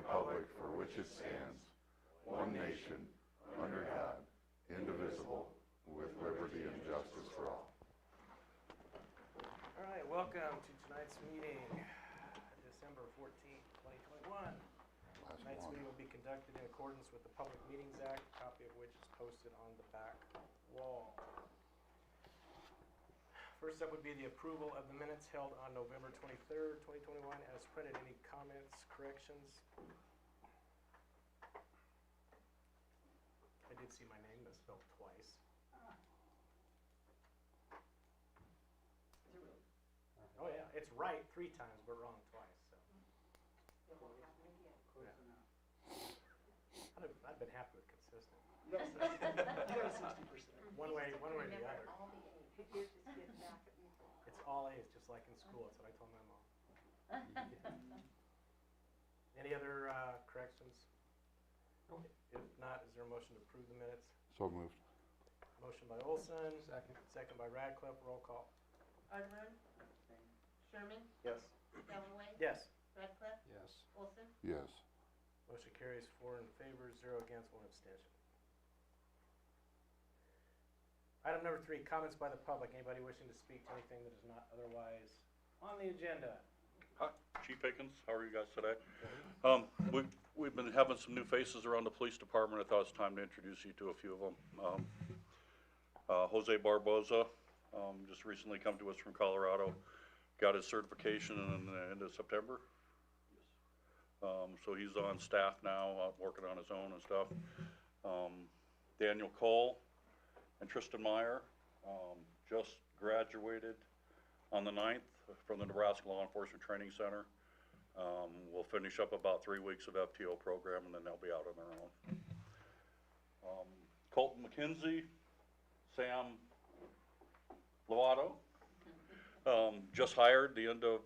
republic for which it stands, one nation, under God, indivisible, with liberty and justice for all. All right, welcome to tonight's meeting, December 14th, 2021. Tonight's meeting will be conducted in accordance with the Public Meetings Act, a copy of which is posted on the back wall. First up would be the approval of the minutes held on November 23rd, 2021 as printed. Any comments, corrections? I did see my name misspelled twice. Oh yeah, it's right 3 times, but wrong twice. So. It won't happen again. Yeah. I've been happy with consistent. You got a 60%. One way or the other. All the A's. You're just getting back at me. It's all A's, just like in school. That's what I told my mom. Any other corrections? If not, is there a motion to approve the minutes? So moved. Motion by Olson. Second by Radcliffe. Roll call. Arterburn, Sherman, Yes. Galloway, Yes. Radcliffe, Yes. Olson. Yes. Motion carries 4 in favor, 0 against, 1 abstention. Item number 3, comments by the public. Anybody wishing to speak to anything that is not otherwise on the agenda? Hi, Chief Akins, how are you guys today? We've been having some new faces around the police department. I thought it's time to introduce you to a few of them. Jose Barboza, just recently come to us from Colorado, got his certification in the end of September. So he's on staff now, working on his own and stuff. Daniel Cole and Tristan Meyer, just graduated on the 9th from the Nebraska Law Enforcement Training Center. We'll finish up about 3 weeks of FTO program and then they'll be out on their own. Colton McKenzie, Sam Lovato, just hired the end of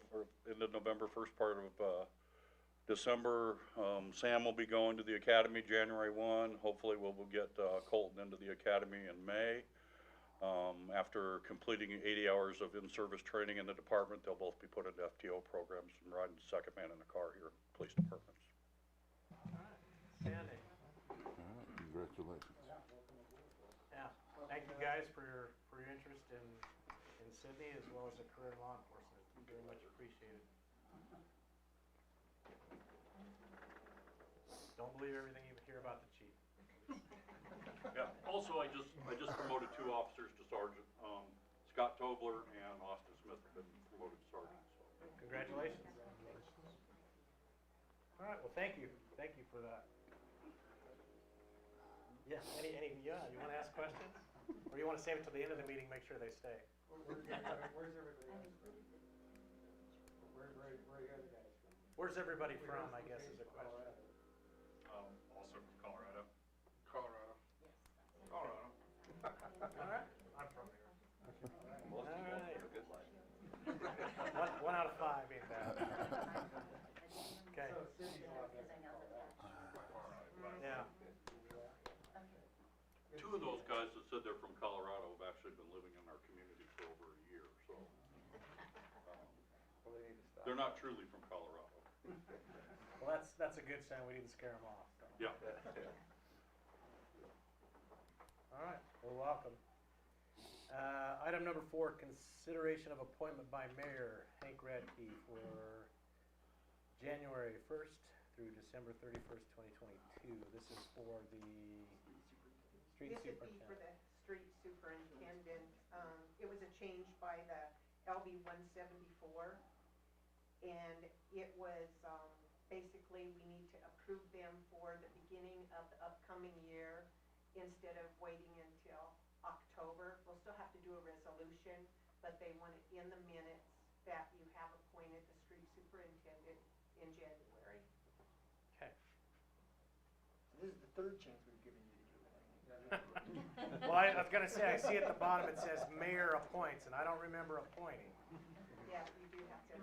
November, first part of December. Sam will be going to the academy January 1. Hopefully we'll get Colton into the academy in May. After completing 80 hours of in-service training in the department, they'll both be put into FTO programs and riding second man in the car here at police departments. All right. Sandy. Congratulations. Yeah. Thank you guys for your interest in Sydney as well as a career in law enforcement. Very much appreciated. Don't believe everything you hear about the chief. Yeah. Also, I just promoted 2 officers to sergeant. Scott Tobler and Austin Smith have been promoted to sergeant. So. Congratulations. All right. Well, thank you. Thank you for that. Yeah. You want to ask questions, or you want to save it till the end of the meeting? Make sure they stay. Where's everybody? Where are you guys from? Where's everybody from? I guess is a question. Also from Colorado. Colorado. Colorado. All right. I'm from here. All right. a good life. One out of 5 ain't bad. Okay. So Sydney's a lot better. Yeah. 2 of those guys that said they're from Colorado have actually been living in our community for over a year, so Well, they need to stop. they're not truly from Colorado. Well, that's a good sign. We didn't scare them off. So. Yeah. All right. Well, welcome. Item number 4: consideration of appointment by Mayor Hank Radke for January 1st through December 31st, 2022. This is for the street This would be for superintendent. the street superintendent. It was a change by the LB 174. And it was, basically, we need to approve them for the beginning of the upcoming year instead of waiting until October. We'll still have to do a resolution, but they want it in the minutes that you have appointed the street superintendent in January. Okay. So this is the 3rd chance we've given you to do it. Well, I was going to say, I see at the bottom it says mayor appoints, and I don't remember appointing. Yeah, you do have to.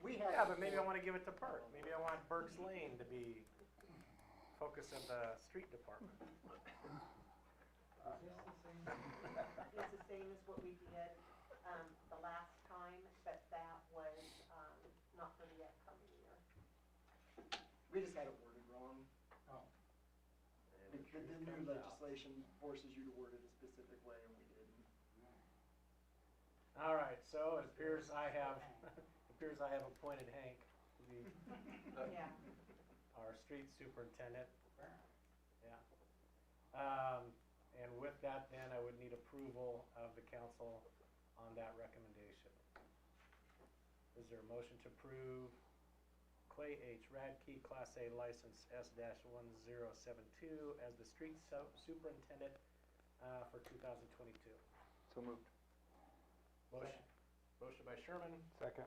Yeah, but maybe I want to give it to Burke. Maybe I want Burke's Lane to be focus of the street department. It's the same as what we did the last time, but that was not for the upcoming year. We just had a the new legislation forces you to word it a specific way, and we didn't. All right, so it appears I have, appointed Hank to be Yeah. our street superintendent. Yeah. And with that, then, I would need approval of the council on that recommendation. Is there a motion to approve Clay H. Radke, Class A License S-1072 as the street superintendent for 2022? So moved. Motion by Sherman, Second.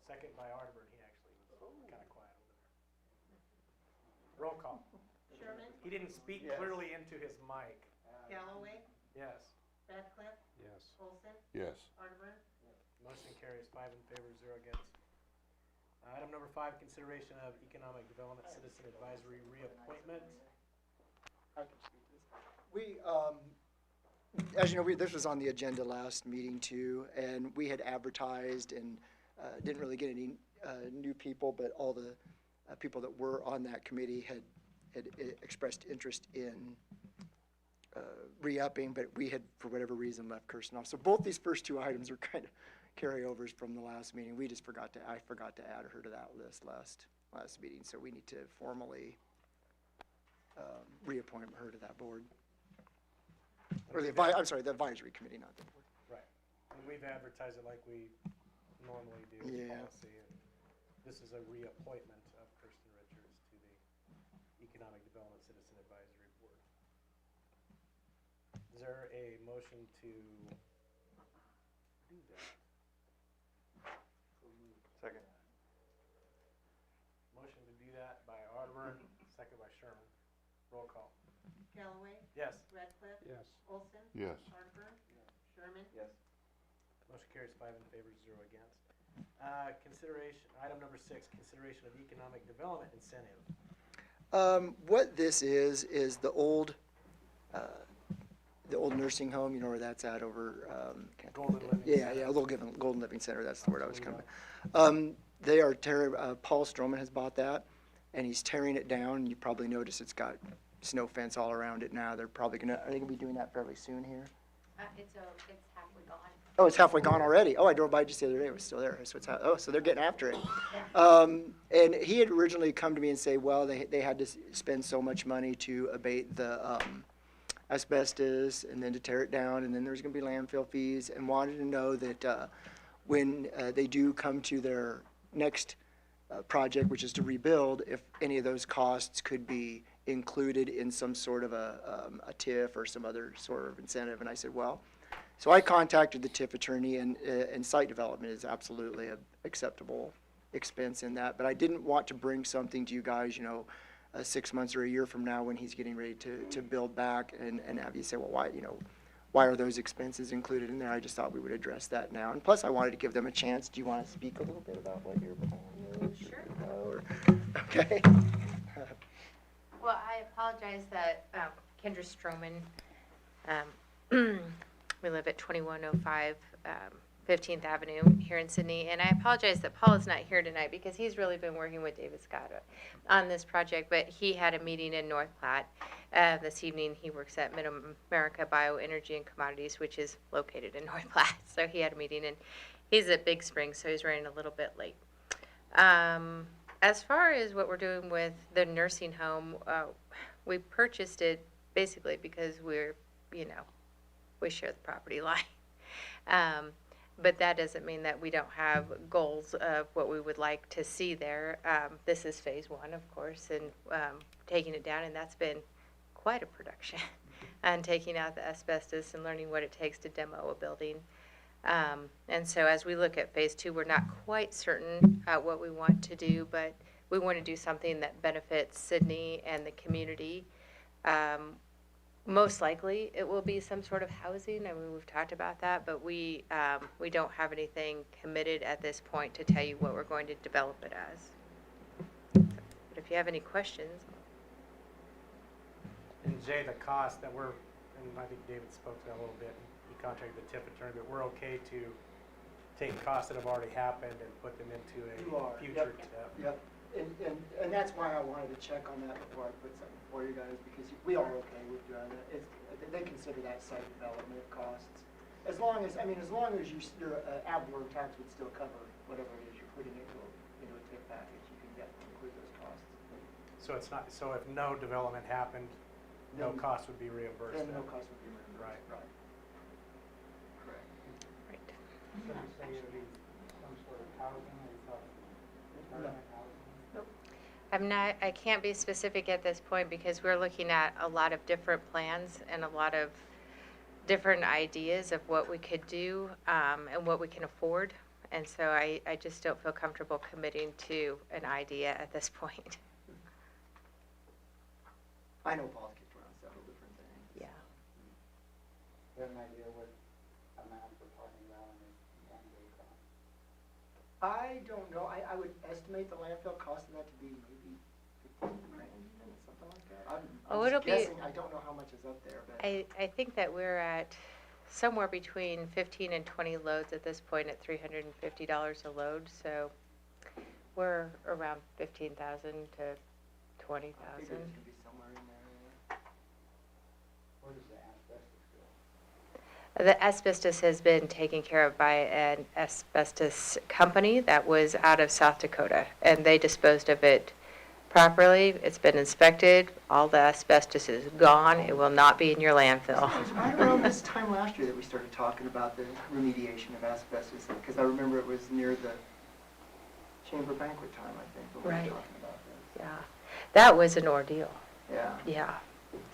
second by Arterburn. He actually was kind of quiet over there. Roll call. Sherman, He didn't speak Yes. clearly into his mic. Galloway, Yes. Radcliffe, Yes. Olson, Yes. Arterburn. Motion carries 5 in favor, 0 against. Item number 5, consideration of Economic Development Citizen Advisory reappointment. I can speak to this. We, as you know, this was on the agenda last meeting too, and we had advertised and didn't really get any new people, but all the people that were on that committee had expressed interest in re-upping, but we had, for whatever reason, left Kirsten off. So both these first two items are kind of carryovers from the last meeting. We just I forgot to add her to that list last meeting, so we need to formally reappoint her to that board. Or the advisory committee, not the board. Right. And we've advertised it like we normally do in Yeah. policy. And this is a reappointment of Kirsten Richards to the Economic Development Citizen Advisory Board. Is there a motion to do that? Second. Motion to do that by Arterburn, second by Sherman. Roll call. Galloway, Yes. Radcliffe, Yes. Olson, Yes. Arterburn, Sherman, Yes. Motion carries 5 in favor, 0 against. Item number 6, consideration of economic development incentive. What this is the old nursing home, you know where that's at over, Golden Living yeah, Center. Golden Living Center, that's the word I was coming. They are Paul Stroman has bought that, and he's tearing it down. You probably notice it's got snow fence all around it now. Are they gonna be doing that fairly soon here? It's halfway gone. Oh, it's halfway gone already. Oh, I drove by just the other day. It was still there. So so they're getting after it. And he had originally come to me and say, well, they had to spend so much money to abate the asbestos and then to tear it down, and then there's going to be landfill fees, and wanted to know that when they do come to their next project, which is to rebuild, if any of those costs could be included in some sort of a TIF or some other sort of incentive. And I said, well, so I contacted the TIF attorney, and site development is absolutely an acceptable expense in that. But I didn't want to bring something to you guys, 6 months or a year from now when he's getting ready to build back and have you say, well, why are those expenses included in there? I just thought we would address that now. And plus, I wanted to give them a chance. Do you want to speak a little bit about what your plan is? Sure. Okay. Well, I apologize that Kendra Stroman, we live at 2105 15th Avenue here in Sydney, and I apologize that Paul is not here tonight because he's really been working with David Scott on this project, but he had a meeting in North Platte this evening. He works at Mid-America Bioenergy and Commodities, which is located in North Platte, so he had a meeting, and he's at Big Spring, so he's running a little bit late. As far as what we're doing with the nursing home, we purchased it basically because we share the property line. But that doesn't mean that we don't have goals of what we would like to see there. This is phase 1, of course, and taking it down, and that's been quite a production. And taking out the asbestos and learning what it takes to demo a building. And so as we look at phase 2, we're not quite certain what we want to do, but we want to do something that benefits Sydney and the community. Most likely, it will be some sort of housing. I mean, we've talked about that, but we don't have anything committed at this point to tell you what we're going to develop it as. But if you have any questions. And Jay, the cost that and I think David spoke to that a little bit, he contacted the TIF attorney, but we're okay to take costs that have already happened and put them into a You are, future yep. TIF. Yep, and that's why I wanted to check on that before I put something for you guys, because we are okay with doing it. They consider that site development costs. As long as your ad valorem tax would still cover whatever it is you're putting into a tip package, you can definitely include those costs. So it's not, so if no development happened, no Then- cost would be reimbursed Then no then? cost would be reimbursed. Right. Correct. Right. So you say it would be some sort of housing, or you thought permanent housing? I can't be specific at this point because we're looking at a lot of different plans and a lot of different ideas of what we could do, and what we can afford. And so I just don't feel comfortable committing to an idea at this point. I know Paul's kicked around several different things. Yeah. Do you have an idea what amount we're talking about in this one-day cost? I don't know. I would estimate the landfill cost of that to be maybe 15 grand, even, something like that. I'm Oh, just it'll be- guessing. I don't know how much is up there, but I think that we're at somewhere between 15 and 20 loads at this point at $350 a load. So we're around 15,000 to 20,000. I figure it's gonna be somewhere in there. Where does the asbestos go? The asbestos has been taken care of by an asbestos company that was out of South Dakota, and they disposed of it properly. It's been inspected. All the asbestos is gone. It will not be in your landfill. It was right around this time last year that we started talking about the remediation of asbestos, because I remember it was near the chamber banquet time, I think, when we Right. were talking about this. Yeah, that was an ordeal. Yeah. Yeah.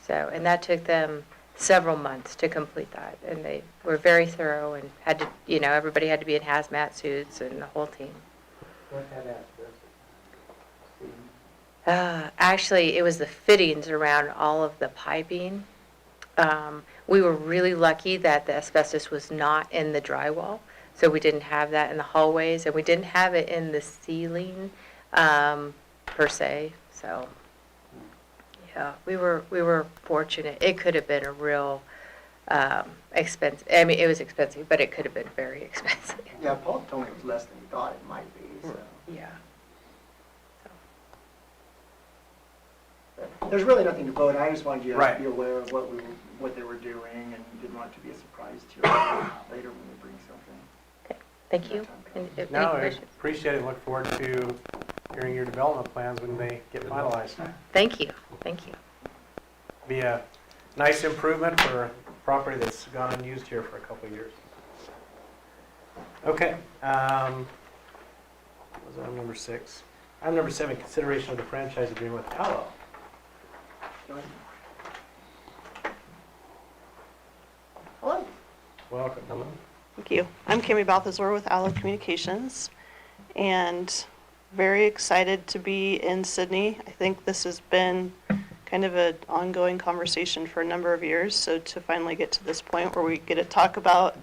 So, and that took them several months to complete that, and they were very thorough and had to, everybody had to be in hazmat suits and the whole team. What had asbestos? Steam? Actually, it was the fittings around all of the piping. We were really lucky that the asbestos was not in the drywall, so we didn't have that in the hallways, and we didn't have it in the ceiling, per se, so. Yeah, we were fortunate. It could have been a real, expensive, it was expensive, but it could have been very expensive. Yeah, Paul told me it was less than he thought it might be, so. Yeah. But there's really nothing to vote. I just wanted you to Right. be aware of what they were doing, and didn't want it to be a surprise to you later when we bring something. Thank you. And if any No, I questions? appreciate it. Look forward to hearing your development plans when they get finalized. Thank you, thank you. Be a nice improvement for property that's gone unused here for a couple of years. Okay, what was item number 6? Item number 7, consideration of the franchise agreement with Allo. Hello. Welcome. Hello. Thank you. I'm Kimmy Balthazar with Allo Communications, and very excited to be in Sydney. I think this has been kind of an ongoing conversation for a number of years, so to finally get to this point where we get to talk about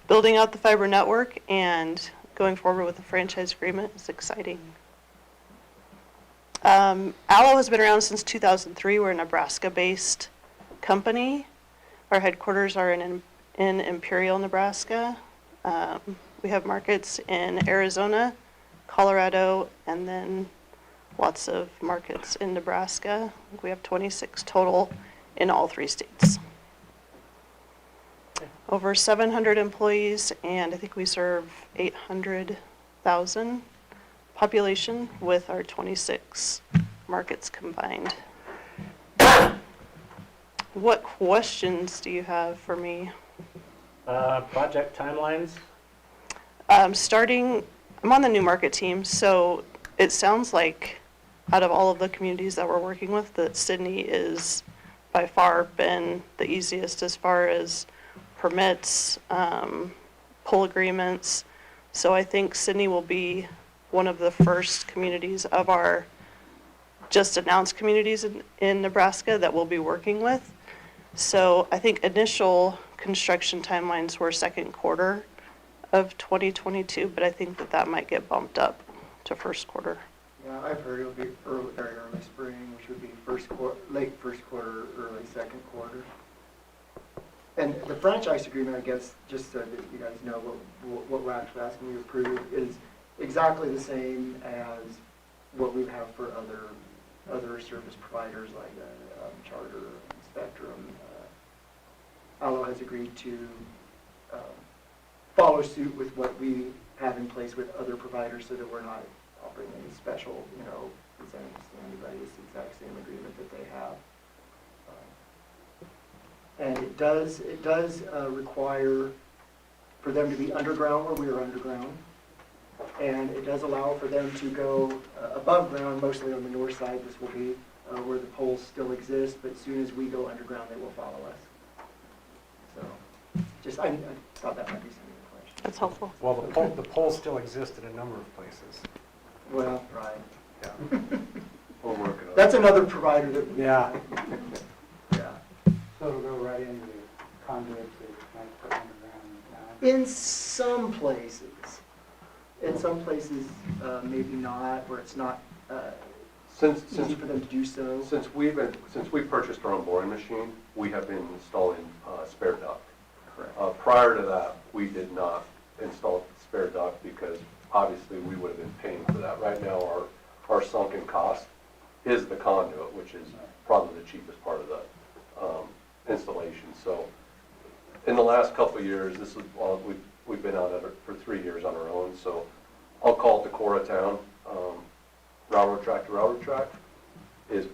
building out the fiber network and going forward with the franchise agreement is exciting. Allo has been around since 2003. We're a Nebraska-based company. Our headquarters are in Imperial, Nebraska. We have markets in Arizona, Colorado, and then lots of markets in Nebraska. I think we have 26 total in all 3 states. Over 700 employees, and I think we serve 800,000 population with our 26 markets combined. What questions do you have for me? Project timelines? I'm on the new market team, so it sounds like out of all of the communities that we're working with, that Sydney is by far been the easiest as far as permits, pull agreements. So I think Sydney will be one of the first communities of our just announced communities in Nebraska that we'll be working with. So I think initial construction timelines were second quarter of 2022, but I think that might get bumped up to first quarter. Yeah, I've heard it'll be very early spring, which would be late first quarter, early second quarter. And the franchise agreement, I guess, just so that you guys know what we're actually asking you to approve, is exactly the same as what we have for other service providers like Charter, Spectrum. Allo has agreed to follow suit with what we have in place with other providers so that we're not offering any special, incentives to anybody. It's the exact same agreement that they have. And it does require for them to be underground where we are underground. And it does allow for them to go above ground, mostly on the north side. This will be where the poles still exist, but as soon as we go underground, they will follow us. So, I thought that might be something to question. That's helpful. Well, the poles still exist in a number of places. Well, right. Yeah. We're working on it. That's another provider that we Yeah. Yeah. So it'll go right into the conduits that might put underground now. In some places. In some places, maybe not, where it's not Since easy for them to do so. since we purchased our own boring machine, we have been installing spare duct. Correct. Prior to that, we did not install spare duct because obviously we would have been paying for that. Right now, our sunken cost is the conduit, which is probably the cheapest part of the installation. So in the last couple of years, we've been out at it for 3 years on our own. So I'll call it the core of town. Railroad track to railroad track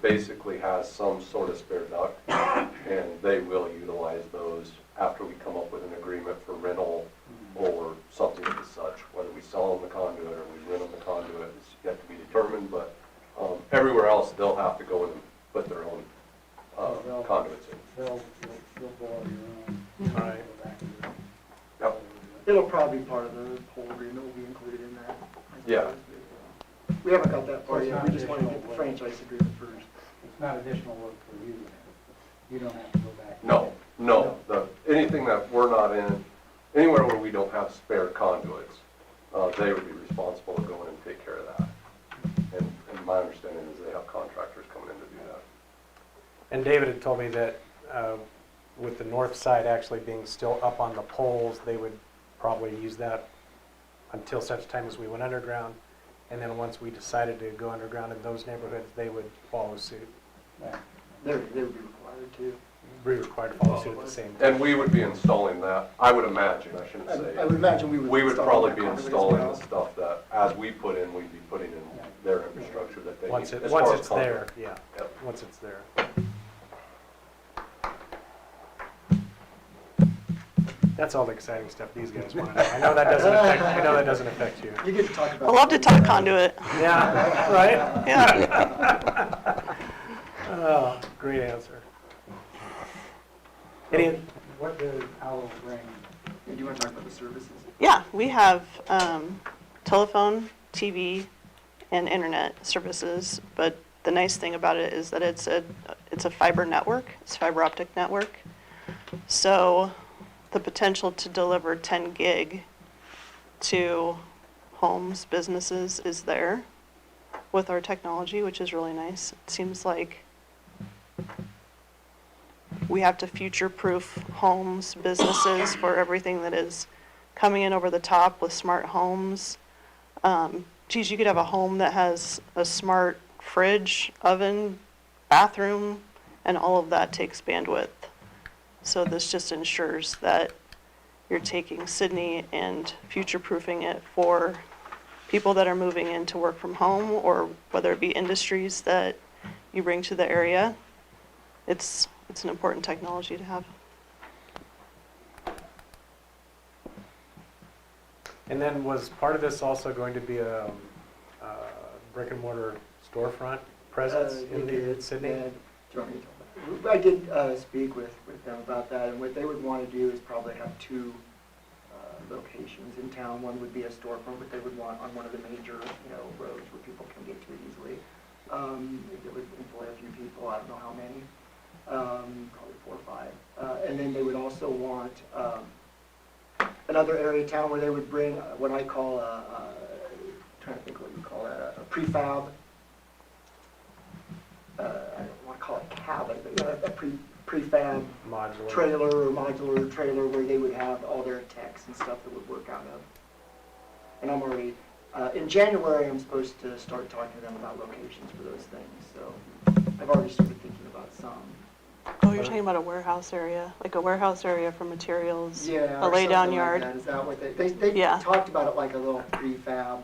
basically has some sort of spare duct, and they will utilize those after we come up with an agreement for rental or something of the such. Whether we sell them the conduit or we rent them the conduit is yet to be determined, but everywhere else they'll have to go in and put their own conduits in. They'll bore your own. All right. Go back to the- Yep. It'll probably be part of the whole agreement, will be included in that. I Yeah. suppose, but, we haven't got that far So it's yet, not we just want to get the additional work. franchise agreement first. It's not additional work for you. You don't have to go back. No. Anything that we're not in, anywhere where we don't have spare conduits, they would be responsible to go in and take care of that. And my understanding is they have contractors coming in to do that. And David had told me that with the north side actually being still up on the poles, they would probably use that until such time as we went underground. And then once we decided to go underground in those neighborhoods, they would follow suit. Yeah. They would be required to. Be required to follow suit at the same time. And we would be installing that, I would imagine, I shouldn't say. I would imagine we would. install probably that be conduit as installing well. the stuff that, as we put in, we'd be putting in their infrastructure that they Once need. it, as once far as it's conduit. there, yeah, Yep. once it's there. That's all the exciting stuff these guys want to know. I know that doesn't affect you. You get to talk about. I love to talk conduit. Yeah, right? Yeah. Oh, great answer. Any, What does Owl bring? Do you want to talk about the services? Yeah, we have telephone, TV, and internet services, but the nice thing about it is that it's a fiber network, it's a fiber optic network. So the potential to deliver 10 gig to homes, businesses is there with our technology, which is really nice. It seems like we have to future-proof homes, businesses for everything that is coming in over the top with smart homes. Geez, you could have a home that has a smart fridge, oven, bathroom, and all of that takes bandwidth. So this just ensures that you're taking Sydney and future-proofing it for people that are moving in to work from home, or whether it be industries that you bring to the area. It's an important technology to have. and then was part of this also going to be a brick and mortar storefront presence in Sydney? Yeah. Do you want me to talk about it? I did speak with them about that, and what they would want to do is probably have two locations in town. One would be a storefront, but they would want on one of the major, roads where people can get to it easily. It would employ a few people, I don't know how many, probably 4 or 5. And then they would also want another area of town where they would bring what I call trying to think what you call that, a prefab. I don't want to call it cabin, but a prefab Modular. trailer or modular trailer where they would have all their techs and stuff that would work out of. And I'm already, in January, I'm supposed to start talking to them about locations for those things. So I've already started thinking about some. you're talking about a warehouse area, like a warehouse area for materials, Yeah. a or lay down something like yard. that. Is that what they Yeah. talked about it like a little prefab.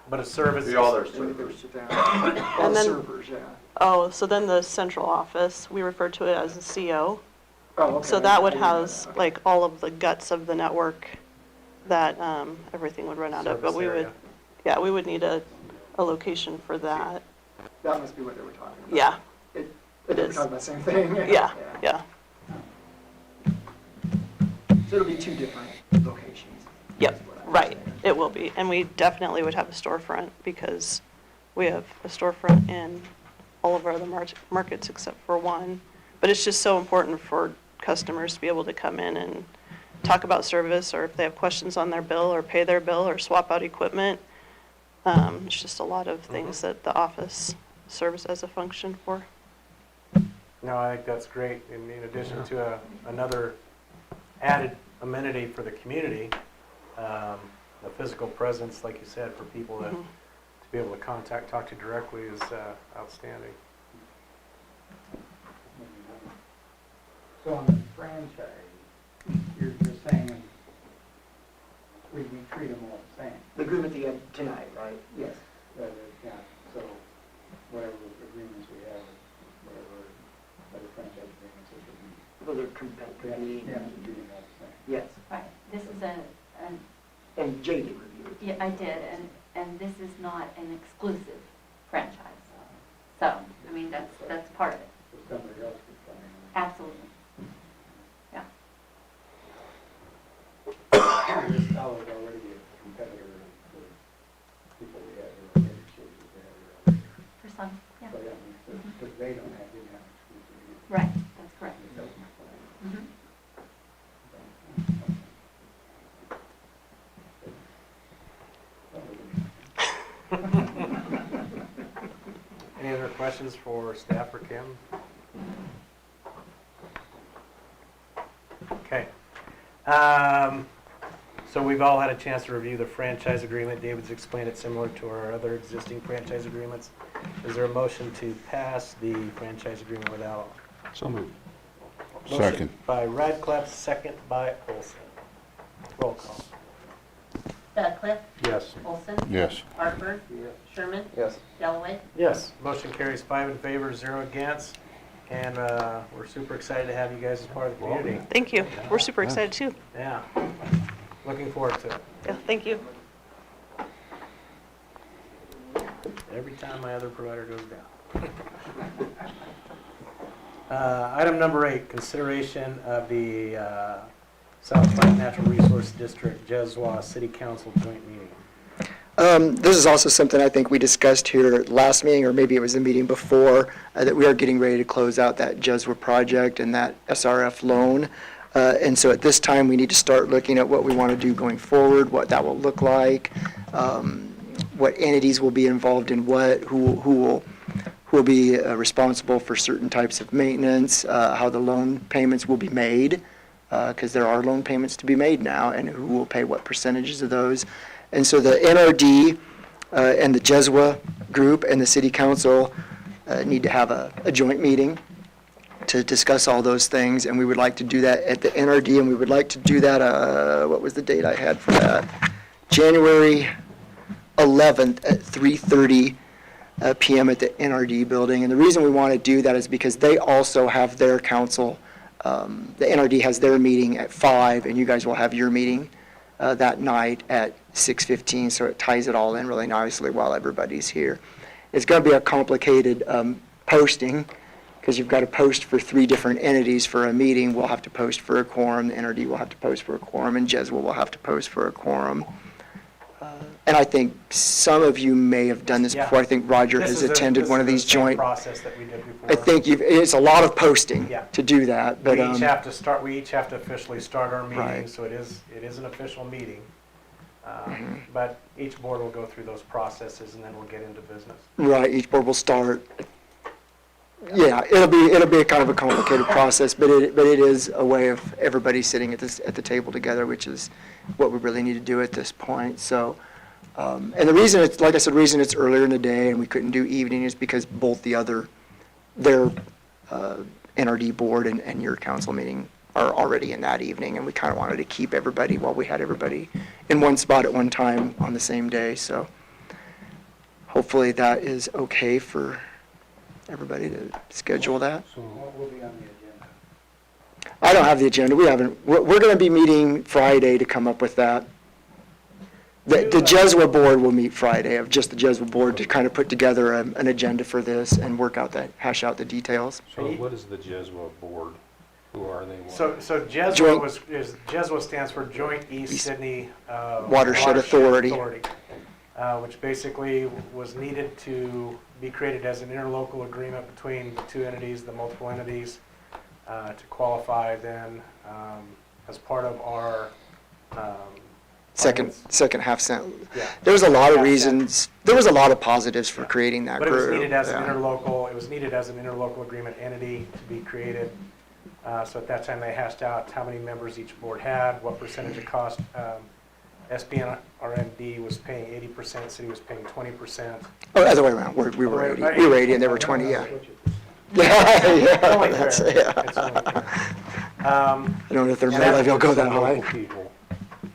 But a service Be all their and they could servers. sit down. All And the then- servers, yeah. Oh, so then the central office, we refer to it as a CO. Oh, okay. So that would I didn't know house that. like all of the guts of the network that everything would run out of. But service we would, area. yeah, we would need a location for that. That must be what they were talking about. Yeah, They were is. talking about the same thing. yeah, yeah. So it'll be two different locations. Yep, is what I'm right. saying. It will be. And we definitely would have a storefront because we have a storefront in all of our other markets except for one. But it's just so important for customers to be able to come in and talk about service, or if they have questions on their bill or pay their bill or swap out equipment. It's just a lot of things that the office serves as a function for. No, I think that's great. In addition to another added amenity for the community, the physical presence, like you said, for people to be able to talk to directly is outstanding. So on the franchise, you're saying we treat them all the same? The agreement they had tonight, right? Yes. Yeah, so whatever agreements we have, whatever other franchise agreements, it should be. Well, they're competitive. Yeah, treating all the same. Yes. Right, this is an, And Jay did review it. yeah, I did, and this is not an exclusive franchise. So, I mean, that's part of it, So somebody else could come in. absolutely. Yeah, This fellow is already a competitor for people we have here, in the cities we have here. for some, yeah, So, yeah, because they didn't have exclusivity. right, that's correct. That's my plan. Mhm. Any other questions for staff or Kim? Okay. So we've all had a chance to review the franchise agreement. David's explained it similar to our other existing franchise agreements. Is there a motion to pass the franchise agreement without? So moved. Motion Second. by Radcliffe, second by Olson. Roll call. Cliff, Yes. Olson, Yes. Hartford, Sherman, Yes. Dalloway. Yes, motion carries 5 in favor, 0 against, and we're super excited to have you guys as part of the community. Thank you. We're super excited too. Yeah, looking forward to it. Yeah, thank you. Every time my other provider goes down. Item number 8, consideration of the South Platte Natural Resource District, Jeswa City Council joint meeting. This is also something I think we discussed here last meeting, or maybe it was the meeting before, that we are getting ready to close out that Jeswa project and that SRF loan. And so at this time, we need to start looking at what we want to do going forward, what that will look like, what entities will be involved in what, who will be responsible for certain types of maintenance, how the loan payments will be made, because there are loan payments to be made now, and who will pay what percentages of those. And so the NRD and the Jeswa group and the city council need to have a joint meeting to discuss all those things, and we would like to do that at the NRD, and we would like to do that, what was the date I had for that? January 11th at 3:30 p.m. at the NRD building. And the reason we want to do that is because they also have their council. The NRD has their meeting at 5, and you guys will have your meeting that night at 6:15, so it ties it all in really nicely while everybody's here. It's going to be a complicated posting, because you've got to post for 3 different entities for a meeting. We'll have to post for a quorum, the NRD will have to post for a quorum, and Jeswa will have to post for a quorum. And I think some of you may have done this Yeah. before. I think Roger This has is attended one of these This is the same joint. process that we did before. I think it's a lot of posting Yeah. to do that, but, We each have to start, we each have to officially start our meeting, Right. so it is an official meeting. But each board will go through those processes, and then we'll get into business. right, each board will start. Yeah, it'll be a kind of a complicated process, but it is a way of everybody sitting at the table together, which is what we really need to do at this point, so. And the reason it's, like I said, the reason it's earlier in the day and we couldn't do evening is because both their NRD board and your council meeting are already in that evening, and we kind of wanted to keep everybody while we had everybody in one spot at one time on the same day, so hopefully that is okay for everybody to schedule that. So what will be on the agenda? I don't have the agenda, we're gonna be meeting Friday to come up with that. The Jeswa board will meet Friday, of just the Jeswa board, to kind of put together an agenda for this and work out hash out the details. So what is the Jeswa board? Who are they? So Jeswa Joint- Jeswa stands for Joint East Sydney Watershed Authority. Which basically was needed to be created as an interlocal agreement between the two entities, the multiple entities, to qualify then as part of our Second half cent. Yeah. There was a lot of Half reasons, there was a lot of positives for creating that But group. it was needed as an yeah. interlocal agreement entity to be created. So at that time, they hashed out how many members each board had, what percentage of cost. SPNRMD was paying 80%, city was paying 20%. Oh, other way around, we were 80, we were 80 and they were 20, yeah. Yeah, It's only yeah, that's, fair. yeah. It's only fair. I don't know if their mill levy will go that high. Local people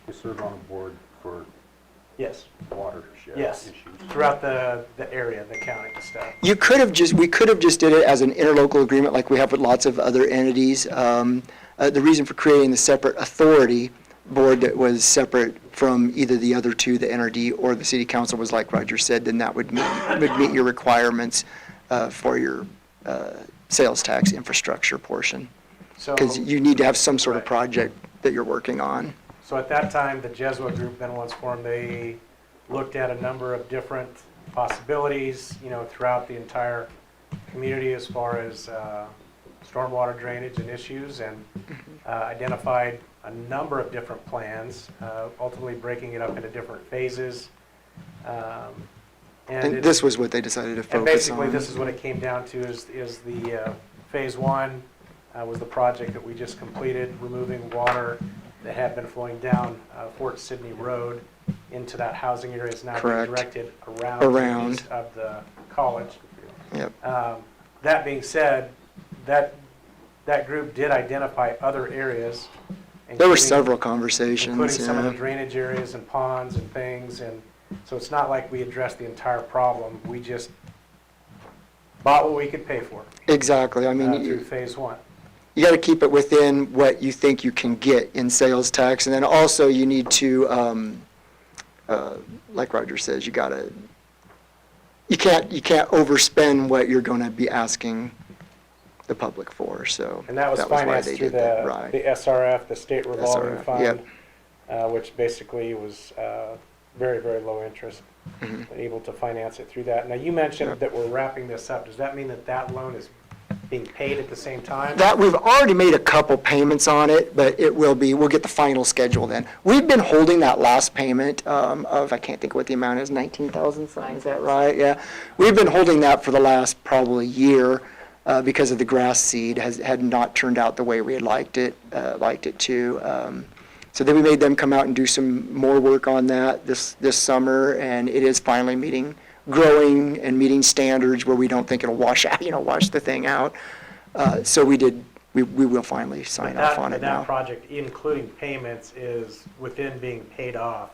who serve on a board for Yes, watershed yes, issues. throughout the area, the county and stuff. We could have just did it as an interlocal agreement like we have with lots of other entities. The reason for creating the separate authority board that was separate from either the other two, the NRD or the city council, was like Roger said, then that would meet your requirements for your sales tax infrastructure portion. Because you need to have some sort of Right. project that you're working on. So at that time, the Jeswa group then was formed. They looked at a number of different possibilities, throughout the entire community as far as stormwater drainage and issues, and identified a number of different plans, ultimately breaking it up into different phases. And this was what they decided to And focus basically, on. this is what it came down to, is the phase one was the project that we just completed, removing water that had been flowing down Fort Sydney Road into that housing area. Is now being Correct. directed around to the east of the college. Yep. That being said, that group did identify other areas. There were including- several conversations, Including some of yeah. the drainage areas and ponds and things, and so it's not like we addressed the entire problem. We just bought what we could pay for Exactly, I mean, through phase one. you got to keep it within what you think you can get in sales tax, and then also you need to, like Roger says, you can't overspend what you're going to be asking the public for, so. And that was why financed they through did that, right. the SRF, the State Revolving SRF, Fund, yep. Which basically was very, very low interest, Mhm. and able to finance it through that. Now, you mentioned Yep. that we're wrapping this up. Does that mean that loan is being paid at the same time? That, we've already made a couple payments on it, but we'll get the final schedule then. We've been holding that last payment of, I can't think what the amount is, 19,000 something, is that right? Yeah. We've been holding that for the last probably year because of the grass seed had not turned out the way we had liked it to. So then we made them come out and do some more work on that this summer, and it is finally growing and meeting standards where we don't think it'll wash the thing out. So we will finally sign off on it now. That project, including payments, is within being paid off.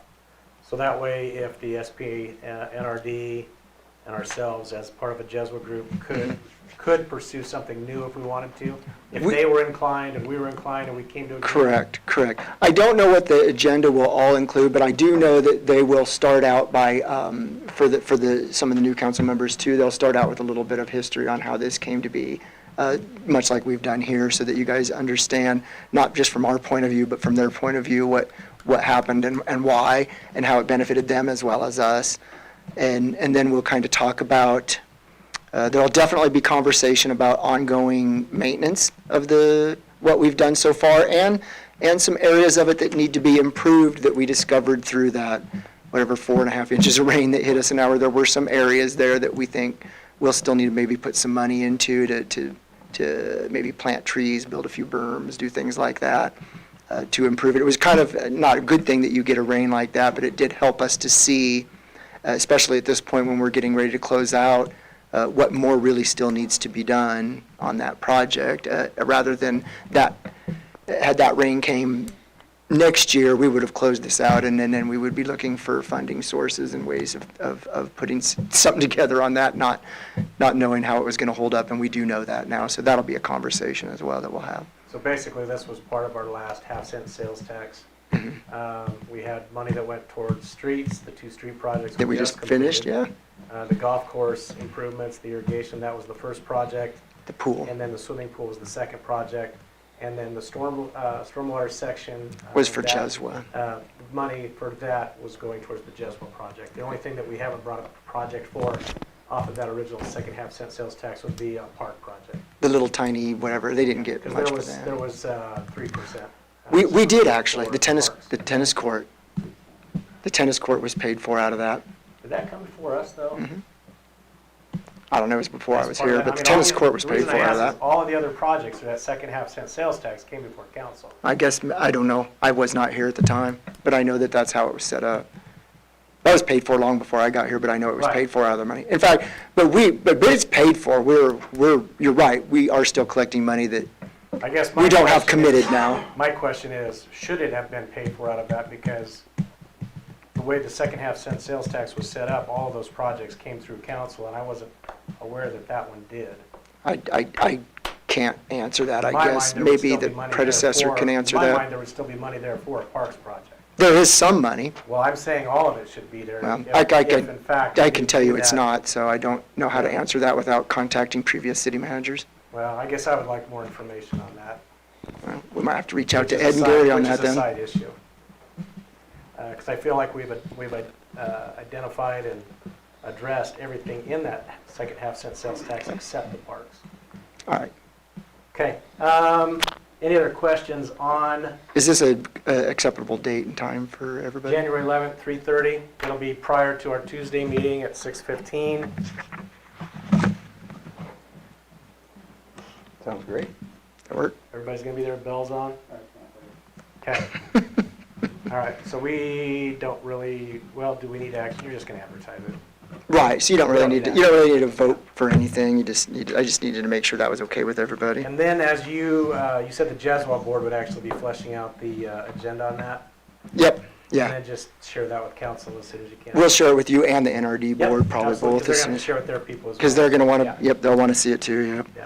So that way, if the SP, NRD, and ourselves, as part of a Jeswa group, could pursue something new if we wanted to, if they were inclined and we were inclined and we came to agreement. Correct. I don't know what the agenda will all include, but I do know that they will start out by, for some of the new council members too, they'll start out with a little bit of history on how this came to be, much like we've done here, so that you guys understand, not just from our point of view, but from their point of view, what happened and why, and how it benefited them as well as us. And then we'll kind of talk about, there'll definitely be conversation about ongoing maintenance of what we've done so far, and some areas of it that need to be improved that we discovered through that, 4.5 inches of rain that hit us an hour. There were some areas there that we think we'll still need to maybe put some money into to maybe plant trees, build a few berms, do things like that to improve it. It was kind of not a good thing that you get a rain like that, but it did help us to see, especially at this point when we're getting ready to close out, what more really still needs to be done on that project, rather than that, had that rain came next year, we would have closed this out, and then we would be looking for funding sources and ways of putting something together on that, not knowing how it was going to hold up, and we do know that now, so that'll be a conversation as well that we'll have. So basically, this was part of our last half-cent sales tax. We had money that went towards streets, the 2 street projects. That we just finished, completed. yeah? The golf course improvements, the irrigation, that was the first project. The pool And then the swimming pool was the second project. And then the stormwater section. was for that, Jeswa. Money for that was going towards the Jeswa project. The only thing that we haven't brought up a project for off of that original second half-cent sales tax would be a park project. The little tiny whatever, they didn't get Because much there for was, that. there was 3%. We did actually, for the tennis parks. court. The tennis court was paid for out of that. Did that come before us, though? I don't know, it was before I As was part of here, that- but the I mean, tennis court was the paid reason for I out of ask that. is all of the other projects for that second half-cent sales tax came before council. I guess, I don't know, I was not here at the time, but I know that that's how it was set up. That was paid for long before I got here, but I know it was Right. paid for out of the money. In fact, but it's paid for, you're right, we are still collecting money that I guess my we don't have question is- committed now. My question is, should it have been paid for out of that? Because the way the second half-cent sales tax was set up, all of those projects came through council, and I wasn't aware that that one did. I can't answer that, I In my mind, guess. there would Maybe still the be money there predecessor for- can answer In my that. mind, there would still be money there for a parks project. There is some money. Well, I'm saying all of it should be there. Well, if- I if in fact I we can do tell you it's that. not, so I don't know how to answer that without contacting previous city managers. Well, I guess I would like more information on that. Well, we might have to reach out Which to is a Ed and side- Gary on that Which is a then. side issue. Because I feel like we've identified and addressed everything in that second half-cent sales tax except the parks. All right. Okay, any other questions on Is this a acceptable date and time for everybody? January 11th, 3:30? It'll be prior to our Tuesday meeting at 6:15. Sounds great. That work? Everybody's gonna be there, bells on? Okay. All right, so we don't really, well, do we need action? You're just gonna advertise it. Right, so you don't really Don't need to, need you don't really need to vote for anything, I just needed to make sure that was okay with everybody. And then as you said the Jeswa board would actually be fleshing out the agenda on that? Yep, yeah. And then just share that with council as soon as you can. We'll share it with you and the NRD Yep, board, probably absolutely, both. 'cause as they're soon gonna as- share with their people as well. Because they're gonna wanna, Yeah. yep, they'll wanna see it too, yep. Yeah.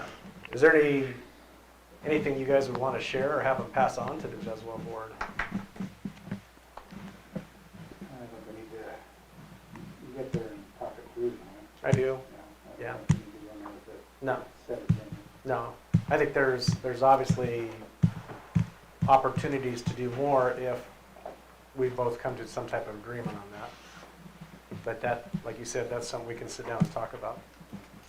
Is there anything you guys would want to share or have them pass on to the Jeswa board? I think we need to get there and talk it through, I do. you know. Yeah. I think we need to go in there with it No, set agenda. no. I think there's obviously opportunities to do more if we both come to some type of agreement on that. But that, like you said, that's something we can sit down and talk about.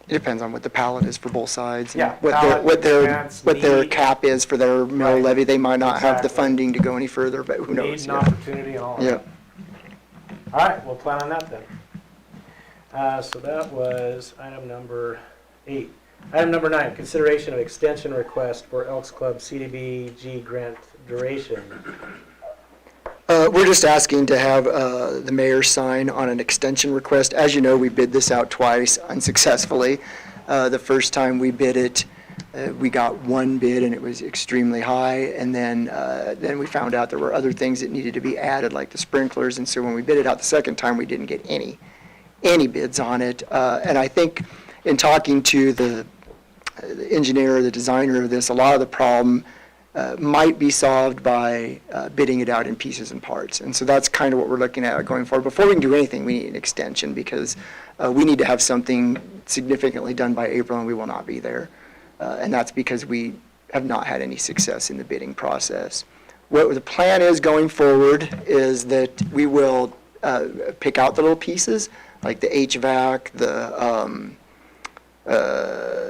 It depends on what the palette is for both sides. and Yeah, What palette, their expense, what their need. cap is for their mill Right. levy. They might not have the Exactly. funding to go any further, but who Need knows? and Yeah. opportunity and all of Yeah. that. All right, we'll plan on that then. So that was item number 8. Item number 9, consideration of extension request for Elks Club CDBG grant duration. We're just asking to have the mayor sign on an extension request. As you know, we bid this out twice unsuccessfully. The first time we bid it, we got one bid and it was extremely high. And then we found out there were other things that needed to be added, like the sprinklers. And so when we bid it out the second time, we didn't get any bids on it. And I think in talking to the engineer, the designer of this, a lot of the problem might be solved by bidding it out in pieces and parts. And so that's kind of what we're looking at going forward. Before we can do anything, we need an extension because we need to have something significantly done by April and we will not be there. And that's because we have not had any success in the bidding process. What the plan is going forward is that we will pick out the little pieces, like the HVAC, the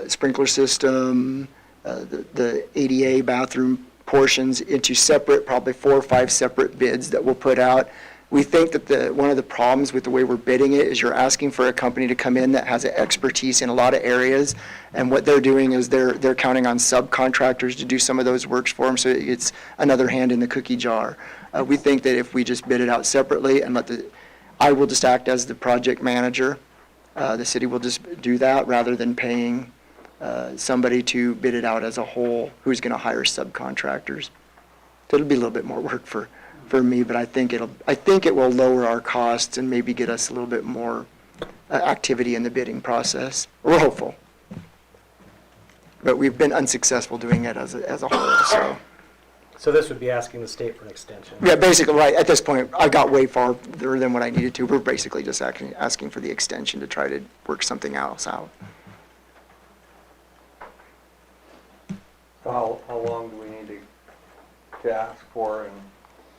sprinkler system, the ADA bathroom portions into separate, probably 4 or 5 separate bids that we'll put out. We think that one of the problems with the way we're bidding it is you're asking for a company to come in that has expertise in a lot of areas, and what they're doing is they're counting on subcontractors to do some of those works for them, so it's another hand in the cookie jar. We think that if we just bid it out separately and I will just act as the project manager, The city will just do that rather than paying somebody to bid it out as a whole who's going to hire subcontractors. So it'll be a little bit more work for me, but I think it will lower our costs and maybe get us a little bit more activity in the bidding process. We're hopeful. But we've been unsuccessful doing it as a whole, so. So this would be asking the state for an extension? Yeah, basically, right, at this point, I got way farther than what I needed to. We're basically just asking for the extension to try to work something else out. So how long do we need to ask for, and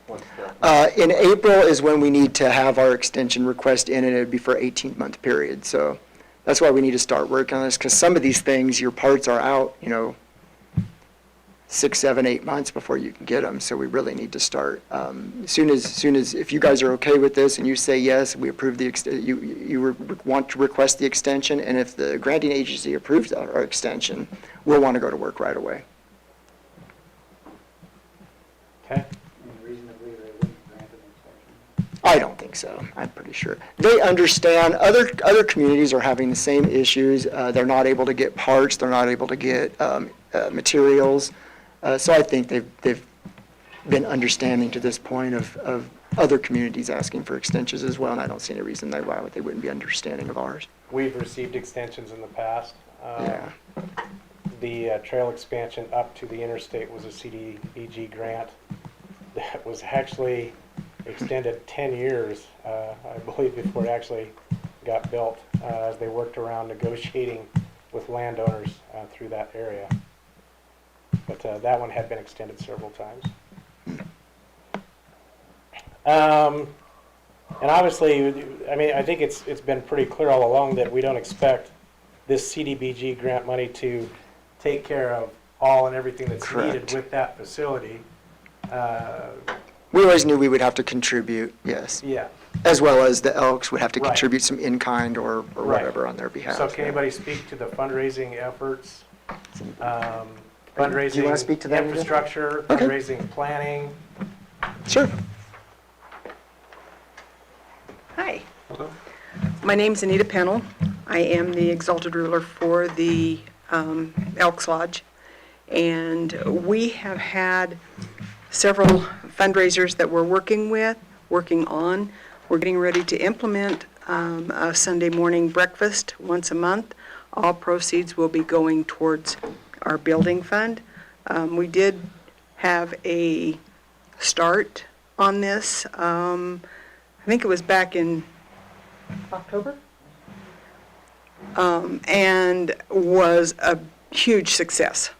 what's the? In April is when we need to have our extension request in, and it'd be for 18-month period. So that's why we need to start working on this, because some of these things, your parts are out, 6, 7, 8 months before you can get them. So we really need to start as soon as if you guys are okay with this and you say yes, we approve you want to request the extension, and if the granting agency approves our extension, we'll want to go to work right away. Okay. Reasonably, they wouldn't grant an extension. I don't think so. I'm pretty sure. They understand. Other communities are having the same issues. They're not able to get parts. They're not able to get materials. So I think they've been understanding to this point of other communities asking for extensions as well, and I don't see any reason why they wouldn't be understanding of ours. We've received extensions in the past. Yeah. The trail expansion up to the interstate was a Cdbg grant that was actually extended 10 years, I believe, before it actually got built, as they worked around negotiating with landowners through that area. But that one had been extended several times. And obviously, I mean, I think it's been pretty clear all along that we don't expect this Cdbg grant money to take care of all and everything that's Correct. needed with that facility. We always knew we would have to contribute, yes, Yeah. as well as the Elks would have to Right. contribute some in-kind or Right. whatever on their behalf. So can anybody speak to the fundraising efforts? Fundraising, Do you want to speak to that, Anita? infrastructure, Okay. fundraising, planning? Sure. Hi. My name's Anita Pennell. I am the Exalted Ruler for the Elks Lodge. And we have had several fundraisers that we're working on. We're getting ready to implement a Sunday morning breakfast once a month. All proceeds will be going towards our building fund. We did have a start on this. I think it was back in October, and was a huge success.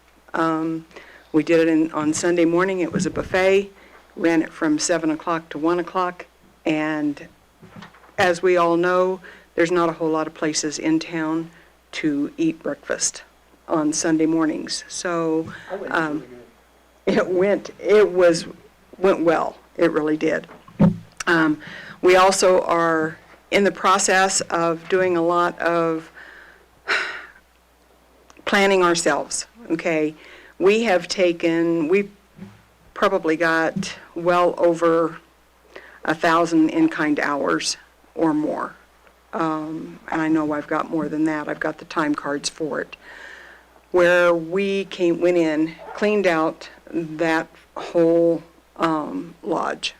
We did it on Sunday morning. It was a buffet, ran it from 7 o'clock to 1 o'clock, and as we all know, there's not a whole lot of places in town to eat breakfast on Sunday mornings. So it went well. It really did. We also are in the process of doing a lot of planning ourselves, okay? We've probably got well over 1,000 in-kind hours or more. And I know I've got more than that. I've got the time cards for it. Where we went in, cleaned out that whole lodge.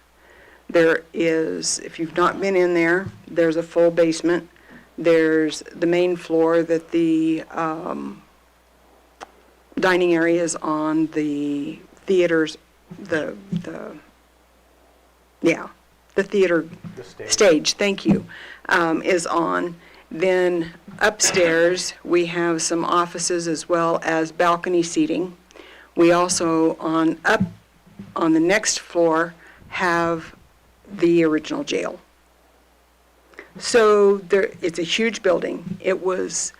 There is, if you've not been in there, there's a full basement. There's the main floor that the dining area is on, the theaters, the theater stage, thank you, is on. Then upstairs, we have some offices as well as balcony seating. We also, up on the next floor, have the original jail. So it's a huge building. It was,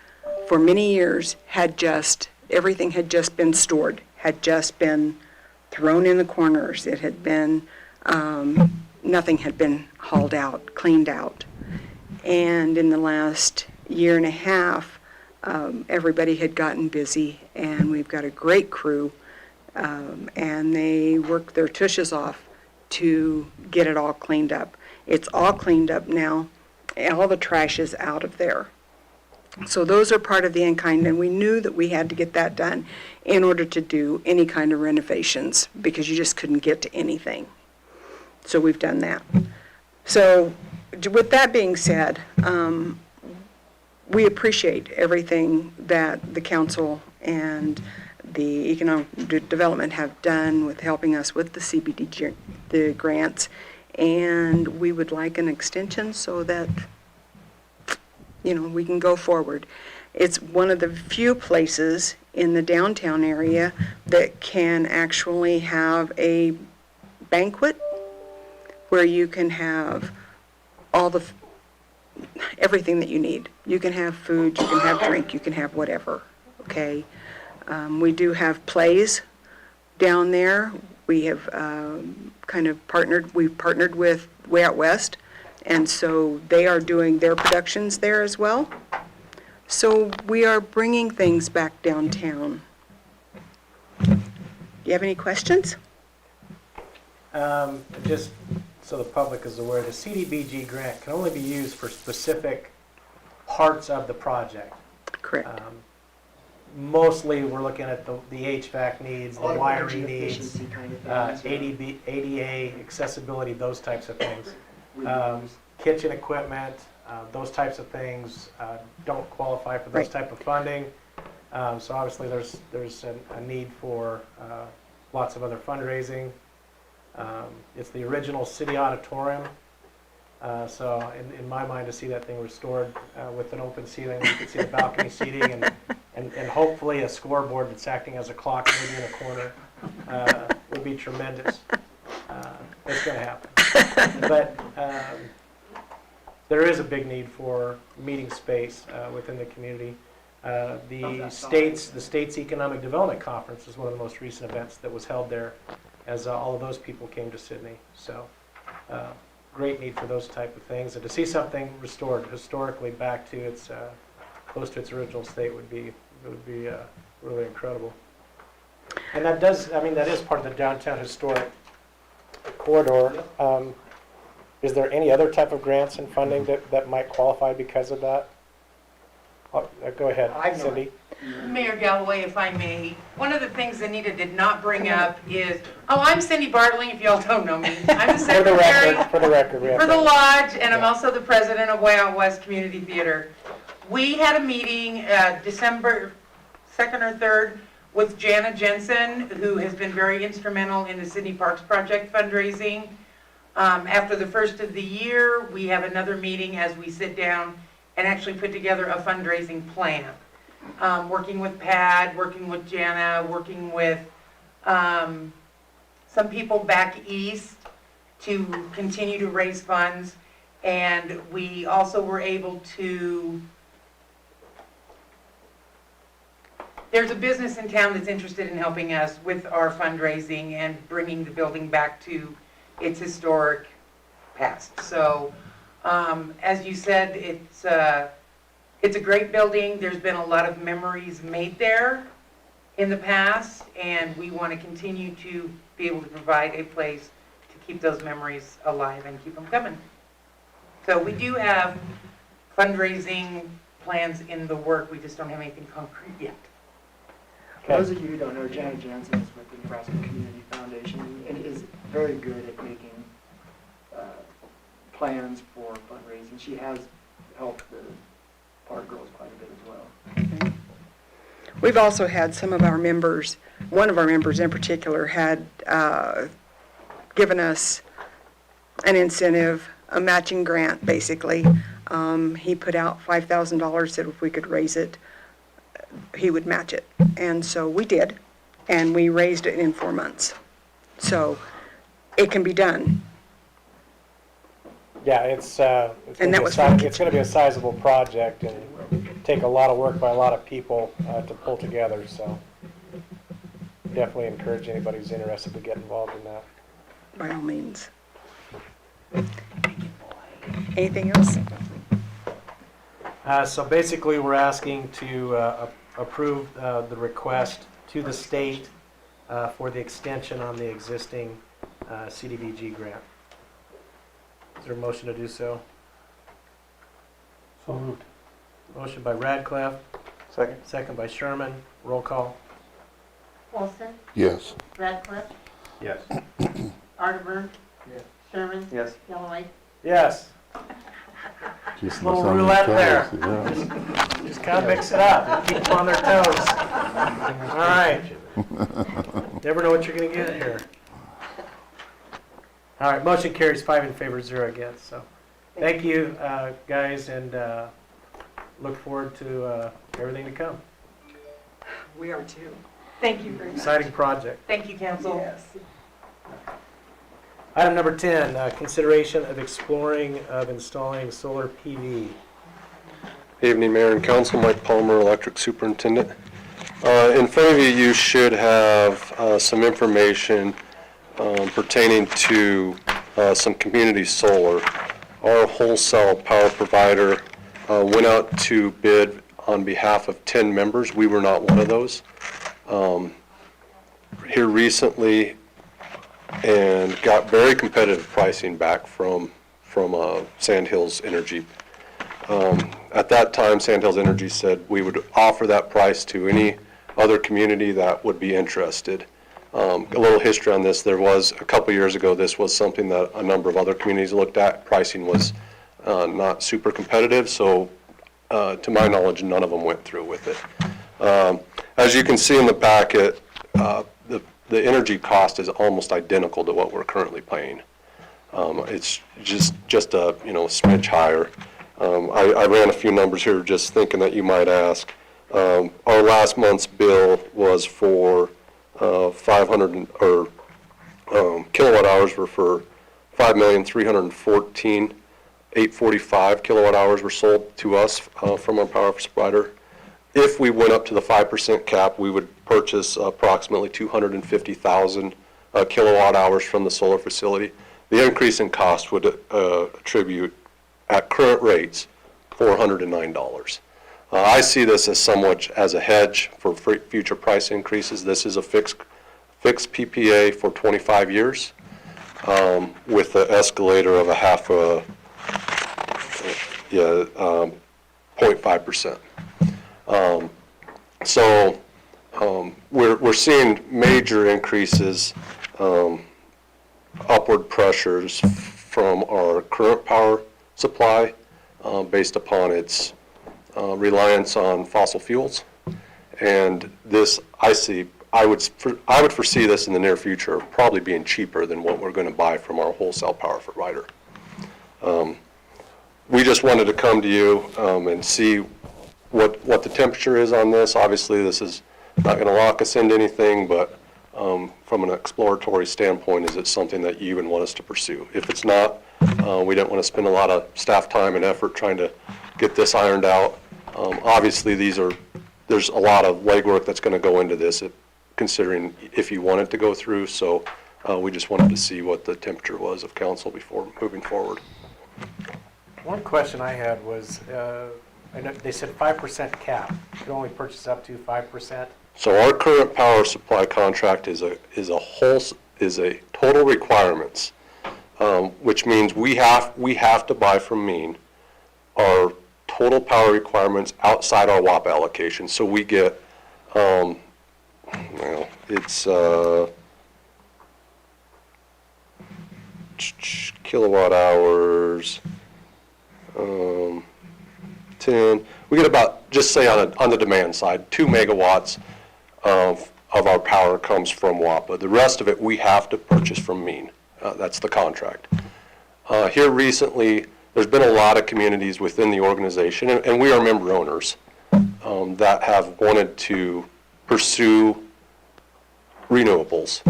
for many years, everything had just been stored, had just been thrown in the corners. It had been, nothing had been hauled out, cleaned out. And in the last year and a half, everybody had gotten busy, and we've got a great crew, and they work their tushes off to get it all cleaned up. It's all cleaned up now. All the trash is out of there. So those are part of the in-kind, and we knew that we had to get that done in order to do any kind of renovations, because you just couldn't get to anything. So we've done that. So with that being said, we appreciate everything that the council and the economic development have done with helping us with the CBD, the grants, and we would like an extension so that, you know, we can go forward. It's one of the few places in the downtown area that can actually have a banquet where you can have all the, everything that you need. You can have food, you can have drink, you can have whatever, okay? We do have plays down there. We have we've partnered with Way Out West, and so they are doing their productions there as well. So we are bringing things back downtown. Do you have any questions? Just so the public is aware, the CDBG grant can only be used for specific parts of the project. Correct. Mostly, we're looking at the HVAC needs, the wiring needs, ADA, accessibility, those types of things. Kitchen equipment, those types of things don't qualify for those type of funding. So obviously, there's a need for lots of other fundraising. It's the original city auditorium. So in my mind, to see that thing restored with an open ceiling, you can see the balcony seating and hopefully a scoreboard that's acting as a clock maybe in a corner would be tremendous. It's going to happen. But there is a big need for meeting space within the community. The state's Economic Development Conference is one of the most recent events that was held there as all of those people came to Sydney. So great need for those type of things. And to see something restored historically back to its, close to its original state would be really incredible. And that is part of the downtown historic corridor. Is there any other type of grants and funding that might qualify because of that? Go ahead, Cindy. Mayor Galloway, if I may, one of the things Anita did not bring up is, I'm Cindy Bartling, if y'all don't know me. I'm the secretary For the record, for the lodge, and I'm also the president of Way Out West Community Theater. We had a meeting December 2nd or 3rd with Jana Jensen, who has been very instrumental in the Sydney Parks Project fundraising. After the first of the year, we have another meeting as we sit down and actually put together a fundraising plan. Working with Pad, working with Jana, working with some people back east to continue to raise funds. And we also were able to, there's a business in town that's interested in helping us with our fundraising and bringing the building back to its historic past. So, as you said, it's a great building. There's been a lot of memories made there in the past, and we want to continue to be able to provide a place to keep those memories alive and keep them coming. So we do have fundraising plans in the work. We just don't have anything concrete yet. For those of you who don't know, Janet Jansen is with the Nebraska Community Foundation and is very good at making plans for fundraising. She has helped the park girls quite a bit as well. Okay. We've also had some of our members, one of our members in particular, had given us an incentive, a matching grant, basically. He put out $5,000 that if we could raise it, he would match it. And so we did, and we raised it in 4 months. So it can be done. Yeah, it's And that was going to be a sizable project and take a lot of work by a lot of people to pull together. So definitely encourage anybody who's interested to get involved in that. By all means. Anything else? So basically, we're asking to approve the request to the state for the extension on the existing CDBG grant. Is there a motion to do so? So moved. Motion by Radcliffe, Second? second by Sherman. Roll call. Olson, Yes. Radcliffe, Yes. Arterburn. Yes. Sherman. Yes. Yellowite. Yes. Just Little miss on the roulette toes, there. yeah. Just kind of mix it up. Keep them on their toes. All right. Never know what you're going to get here. All right, motion carries 5 in favor, 0 against. So, thank you, guys, and look forward to everything to come. We are too. Thank you very much. Exciting project. Thank you, council. Item number 10, consideration of exploring of installing solar PV. Evening, Mayor and Council. Mike Palmer, Electric Superintendent. In front of you, you should have some information pertaining to some community solar. Our wholesale power provider went out to bid on behalf of 10 members. We were not one of those. Here recently, and got very competitive pricing back from Sandhills Energy. At that time, Sandhills Energy said we would offer that price to any other community that would be interested. A little history on this: there was a couple years ago, this was something that a number of other communities looked at. Pricing was not super competitive, so to my knowledge, none of them went through with it. As you can see in the packet, the energy cost is almost identical to what we're currently paying. It's just a smidge higher. I ran a few numbers here just thinking that you might ask. Our last month's bill was for 500 kilowatt hours were for 5,314,845 kilowatt hours were sold to us from our power provider. If we went up to the 5% cap, we would purchase approximately 250,000 kilowatt hours from the solar facility. The increase in cost would attribute, at current rates, $409. I see this as somewhat as a hedge for future price increases. This is a fixed PPA for 25 years with an escalator of 0.5%. We're seeing major increases, upward pressures from our current power supply based upon its reliance on fossil fuels. And this, I would foresee this in the near future probably being cheaper than what we're going to buy from our wholesale power provider. We just wanted to come to you and see what the temperature is on this. Obviously, this is not going to lock us into anything, but from an exploratory standpoint, is it something that you even want us to pursue? If it's not, we don't want to spend a lot of staff time and effort trying to get this ironed out. Obviously, there's a lot of legwork that's going to go into this, considering if you want it to go through. So we just wanted to see what the temperature was of council before moving forward. One question I had was, I know they said 5% cap. You can only purchase up to 5%. So our current power supply contract is a total requirements, which means we have to buy from Mean our total power requirements outside our WAP allocation. So we get, it's kilowatt hours, 10. We get about, just say on the demand side, 2 megawatts of our power comes from WAPA. The rest of it we have to purchase from Mean. That's the contract. Here recently, there's been a lot of communities within the organization, and we are member owners, that have wanted to pursue renewables.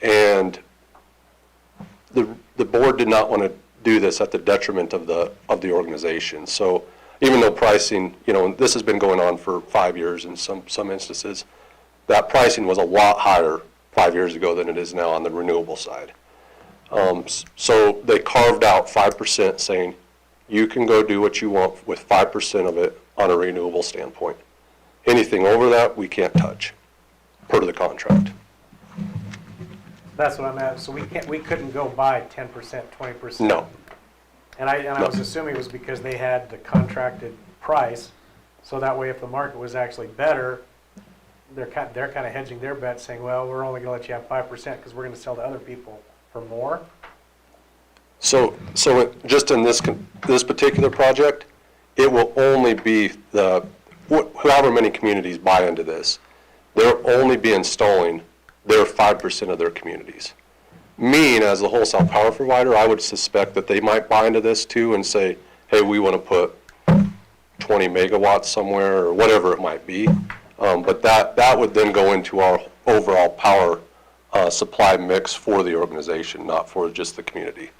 And the board did not want to do this at the detriment of the organization. So even though pricing, this has been going on for 5 years in some instances, that pricing was a lot higher 5 years ago than it is now on the renewable side. So they carved out 5%, saying you can go do what you want with 5% of it on a renewable standpoint. Anything over that, we can't touch, per the contract. That's what I'm at. So we couldn't go buy 10%, 20%. No. And I was assuming it was because they had the contracted price So that way, if the market was actually better, they're kind of hedging their bet, saying, well, we're only gonna let you have 5% because we're gonna sell to other people for more. So just in this particular project, it will only be however many communities buy into this, they'll only be installing their 5% of their communities. Mean, as the wholesale power provider, I would suspect that they might buy into this too and say, hey, we want to put 20 megawatts somewhere or whatever it might be. But that would then go into our overall power supply mix for the organization, not for just the community.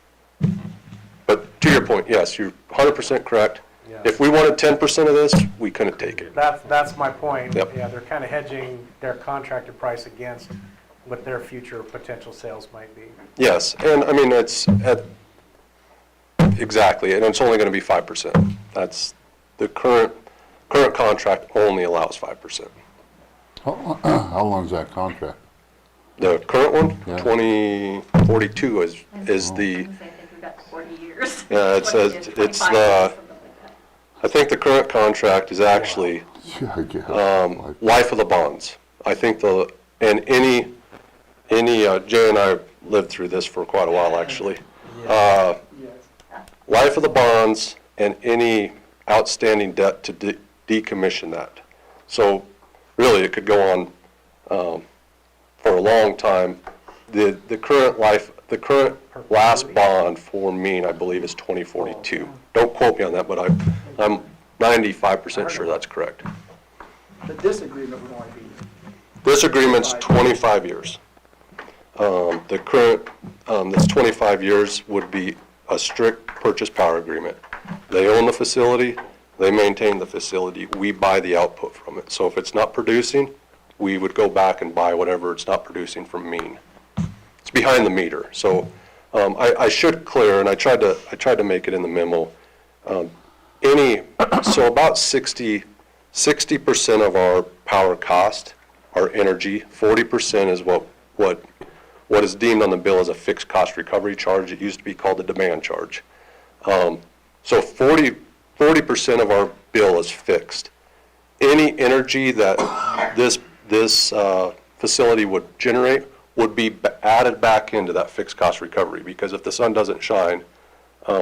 But to your point, yes, you're 100% correct. Yeah. If we wanted 10% of this, we couldn't take it. That's my point. Yep. Yeah, they're kind of hedging their contracted price against what their future potential sales might be. Yes, and I mean, exactly, and it's only going to be 5%. That's the current contract only allows 5%. How long is that contract? The current one, Yeah. 2042 is the, I think we've got 40 years. yeah, it says, 20 to it's 25 years, the, something like that. I think the current contract is actually Yeah, I guess. life of the bonds. I think and any, Jay and I lived through this for quite a while, actually. Life of the bonds and any outstanding debt to decommission that. So really, it could go on for a long time. The current last bond for Mean, I believe, is 2042. Don't quote me on that, but I'm 95% sure that's correct. But this agreement would only be, This agreement's 25 years. The current, this 25 years would be a strict purchase power agreement. They own the facility, they maintain the facility, we buy the output from it. So if it's not producing, we would go back and buy whatever it's not producing from Mean. It's behind the meter. So I should clear, and I tried to make it in the memo. So about 60% of our power cost, our energy, 40% is what is deemed on the bill as a fixed cost recovery charge. It used to be called the demand charge. So 40% of our bill is fixed. Any energy that this facility would generate would be added back into that fixed cost recovery, because if the sun doesn't shine,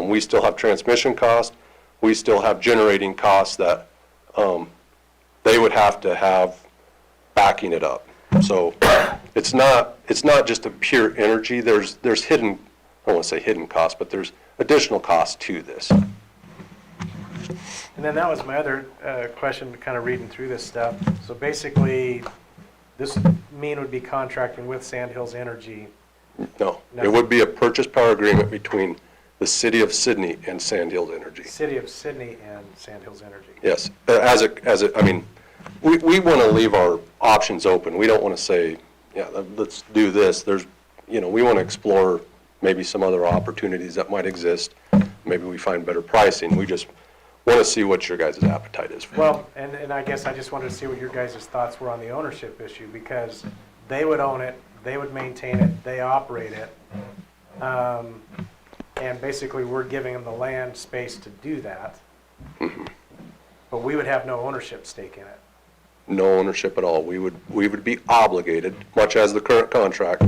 we still have transmission costs, we still have generating costs that they would have to have backing it up. So it's not just a pure energy. There's hidden, I don't want to say hidden costs, but there's additional costs to this. And then that was my other question, kind of reading through this stuff. So basically, this Mean would be contracting with Sandhills Energy. No, it would be a purchase power agreement between the City of Sydney and Sandhills Energy. City of Sydney and Sandhills Energy. Yes, I mean, we want to leave our options open. We don't want to say, yeah, let's do this. We want to explore maybe some other opportunities that might exist. Maybe we find better pricing. We just want to see what your guys' appetite is. Well, and I guess I just wanted to see what your guys' thoughts were on the ownership issue, because they would own it, they would maintain it, they operate it. And basically, we're giving them the land space to do that. Mm-hmm. But we would have no ownership stake in it. No ownership at all. We would be obligated, much as the current contract,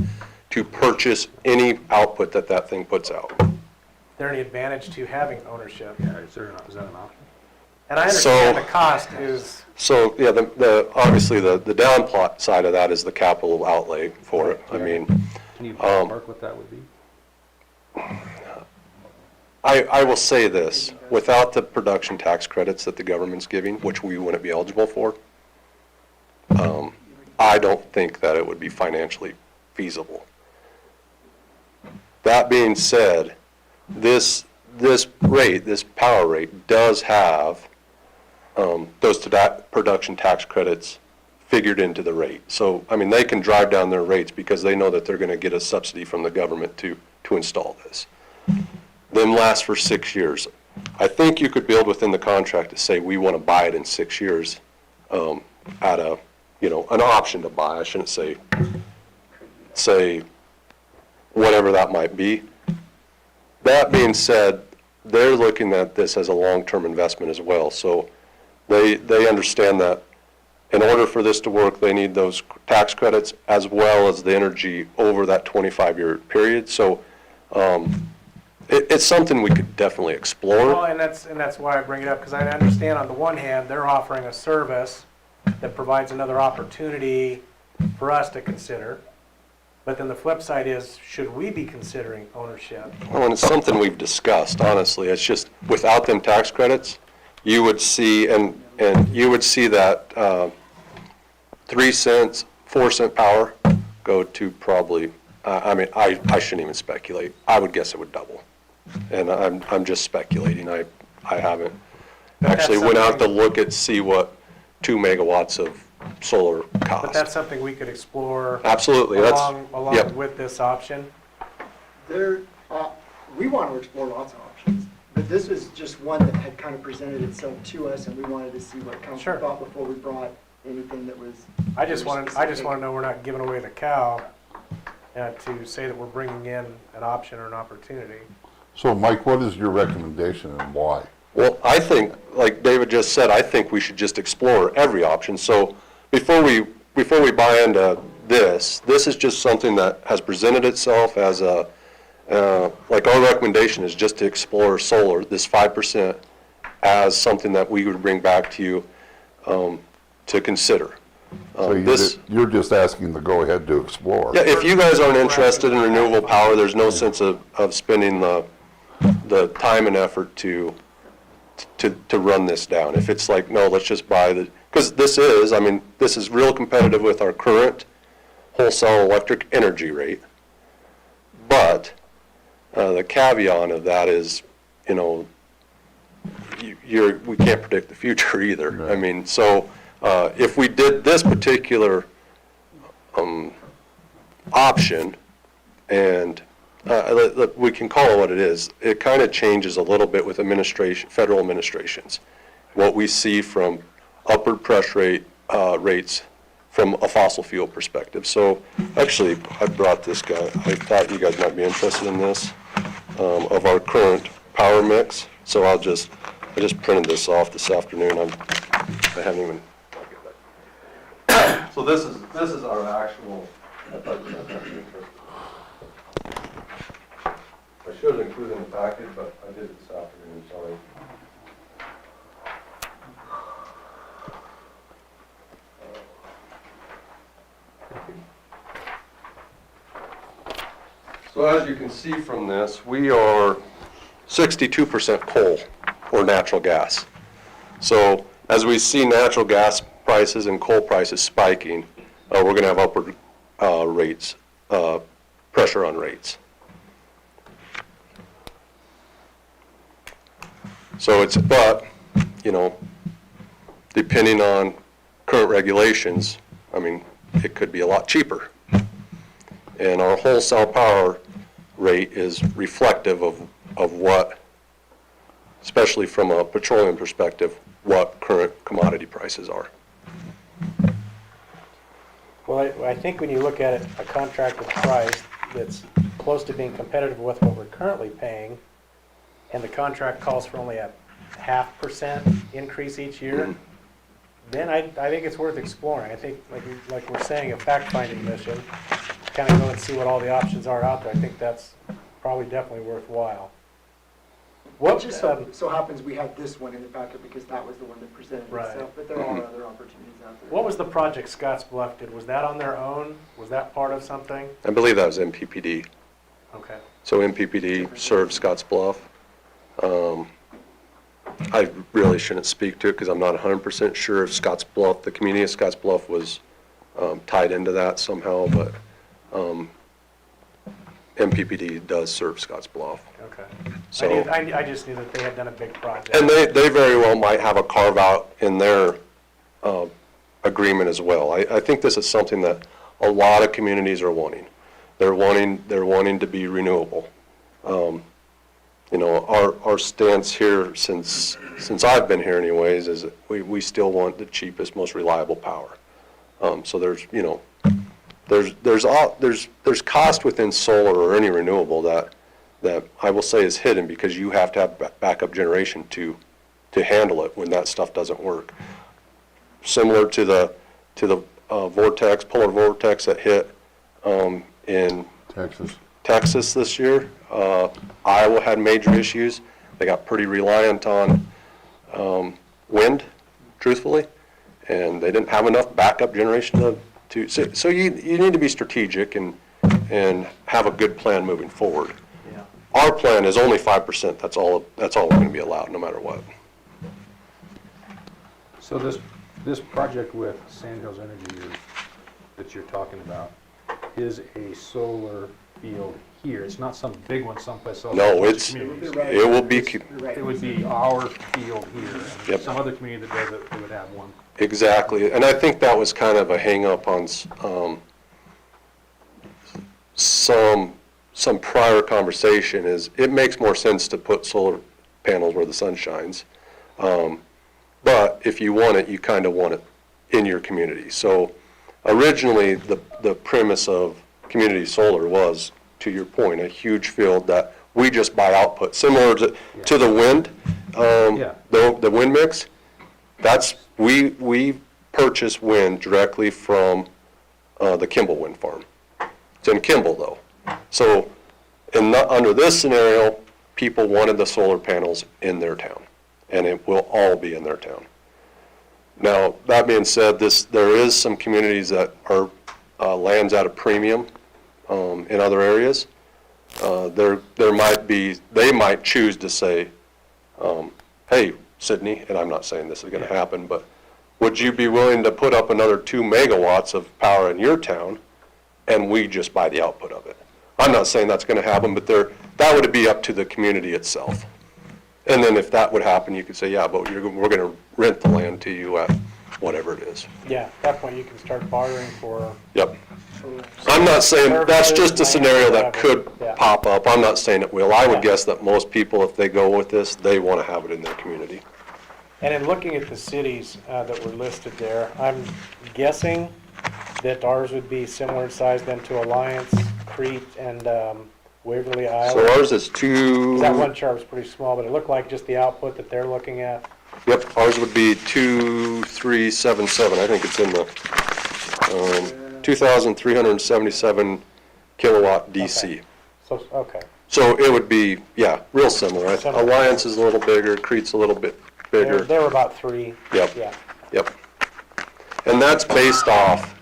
to purchase any output that thing puts out. Is there any advantage to having ownership? Yeah, is that an option? And I understand the cost is, So, yeah, obviously, the downplot side of that is the capital outlay for it. I mean, Can you ballpark what that would be? I will say this, without the production tax credits that the government's giving, which we wouldn't be eligible for, I don't think that it would be financially feasible. That being said, this power rate does have those production tax credits figured into the rate. So, I mean, they can drive down their rates because they know that they're going to get a subsidy from the government to install this. Them last for 6 years. I think you could build within the contract to say we want to buy it in 6 years at an option to buy. I shouldn't say whatever that might be. That being said, they're looking at this as a long-term investment as well. So They understand that in order for this to work, they need those tax credits as well as the energy over that 25-year period. So it's something we could definitely explore. Well, and that's why I bring it up, because I understand on the one hand, they're offering a service that provides another opportunity for us to consider. But then the flip side is, should we be considering ownership? Well, and it's something we've discussed, honestly. It's just, without them tax credits, you would see, and you would see that 3 cents, 4 cent power go to probably, I shouldn't even speculate. I would guess it would double. And I'm just speculating. I haven't actually went out to look at, see what 2 megawatts of solar cost. But that's something we could explore. Absolutely. Along Yep. with this option. We want to explore lots of options, but this was just one that had kind of presented itself to us, and we wanted to see what council Sure. thought before we brought anything that was. I just want to know we're not giving away the cow to say that we're bringing in an option or an opportunity. So Mike, what is your recommendation and why? Well, I think, like David just said, I think we should just explore every option. So before we buy into this is just something that has presented itself as a, like our recommendation is just to explore solar, this 5%, as something that we would bring back to you to consider. So you're just asking to go ahead to explore? Yeah, if you guys aren't interested in renewable power, there's no sense of spending the time and effort to run this down. If it's like, no, let's just buy because this is real competitive with our current wholesale electric energy rate. But the caveat of that is, we can't predict the future either. Right. So if we did this particular option, and we can call it what it is, it kind of changes a little bit with federal administrations. What we see from upward pressure rates from a fossil fuel perspective. So actually, I brought this guy. I thought you guys might be interested in this, of our current power mix. So I just printed this off this afternoon. I haven't even. So this is our actual. I should have included in the package, but I did it this afternoon, sorry. So as you can see from this, we are 62% coal or natural gas. So as we see natural gas prices and coal prices spiking, we're going to have upward rates, pressure on rates. So but, depending on current regulations, it could be a lot cheaper. And our wholesale power rate is reflective of what, especially from a petroleum perspective, what current commodity prices are. Well, I think when you look at it, a contracted price that's close to being competitive with what we're currently paying, and the contract calls for only a 0.5% increase each year, then I think it's worth exploring. I think, like we're saying, a fact-finding mission, kind of go and see what all the options are out there. I think that's probably definitely worthwhile. What just so happens we have this one in the packet because that was the one that presented itself, but there are other opportunities out there. What was the project Scotts Bluff did? Was that on their own? Was that part of something? I believe that was MPPD. Okay. So MPPD served Scotts Bluff. I really shouldn't speak to it because I'm not 100% sure if Scotts Bluff, the community of Scotts Bluff was tied into that somehow, but MPPD does serve Scotts Bluff. Okay. So, I just knew that they had done a big project. and they very well might have a carve out in their agreement as well. I think this is something that a lot of communities are wanting. They're wanting to be renewable. Our stance here since I've been here anyways is that we still want the cheapest, most reliable power. So there's cost within solar or any renewable that I will say is hidden because you have to have backup generation to to handle it when that stuff doesn't work. Similar to the vortex, polar vortex that hit in Texas this year. Iowa had major issues. They got pretty reliant on wind, truthfully, and they didn't have enough backup generation so you need to be strategic and have a good plan moving forward. Yeah. Our plan is only 5%. That's all we're going to be allowed, no matter what. So this project with Sandhills Energy that you're talking about is a solar field here. It's not some big one someplace else. No, in it communities. will be It would be our field here. And Yep. some other community that does it, they would have one. exactly, and I think that was kind of a hang up on some prior conversation. Is it makes more sense to put solar panels where the sun shines, but if you want it, you kind of want it in your community. So originally, the premise of community solar was, to your point, a huge field that we just buy output, similar to the wind, the wind mix. That's we purchase wind directly from the Kimball wind farm. It's in Kimball though. So under this scenario, people wanted the solar panels in their town, and it will all be in their town. Now, that being said, there is some communities that are lands at a premium in other areas. There might be, they might choose to say, hey, Sydney, and I'm not saying this is going to happen, but would you be willing to put up another 2 megawatts of power in your town, and we just buy the output of it? I'm not saying that's going to happen, but that would be up to the community itself. And then if that would happen, you could say, yeah, but we're going to rent the land to you at whatever it is. Yeah, at that point you can start bartering for. Yep. I'm not saying, that's just a scenario that could pop up. I'm not saying it will. I would guess that most people, if they go with this, they want to have it in their community. And in looking at the cities that were listed there, I'm guessing that ours would be similar in size then to Alliance, Crete, and Waverly, Iowa. So ours is 2. That one chart was pretty small, but it looked like just the output that they're looking at. Yep, ours would be 2377. I think it's in the 2,377 kilowatt DC. Okay. So it would be, yeah, real similar. Alliance is a little bigger, Crete's a little bit bigger. They were about 3. Yep. Yeah. Yep. And that's based off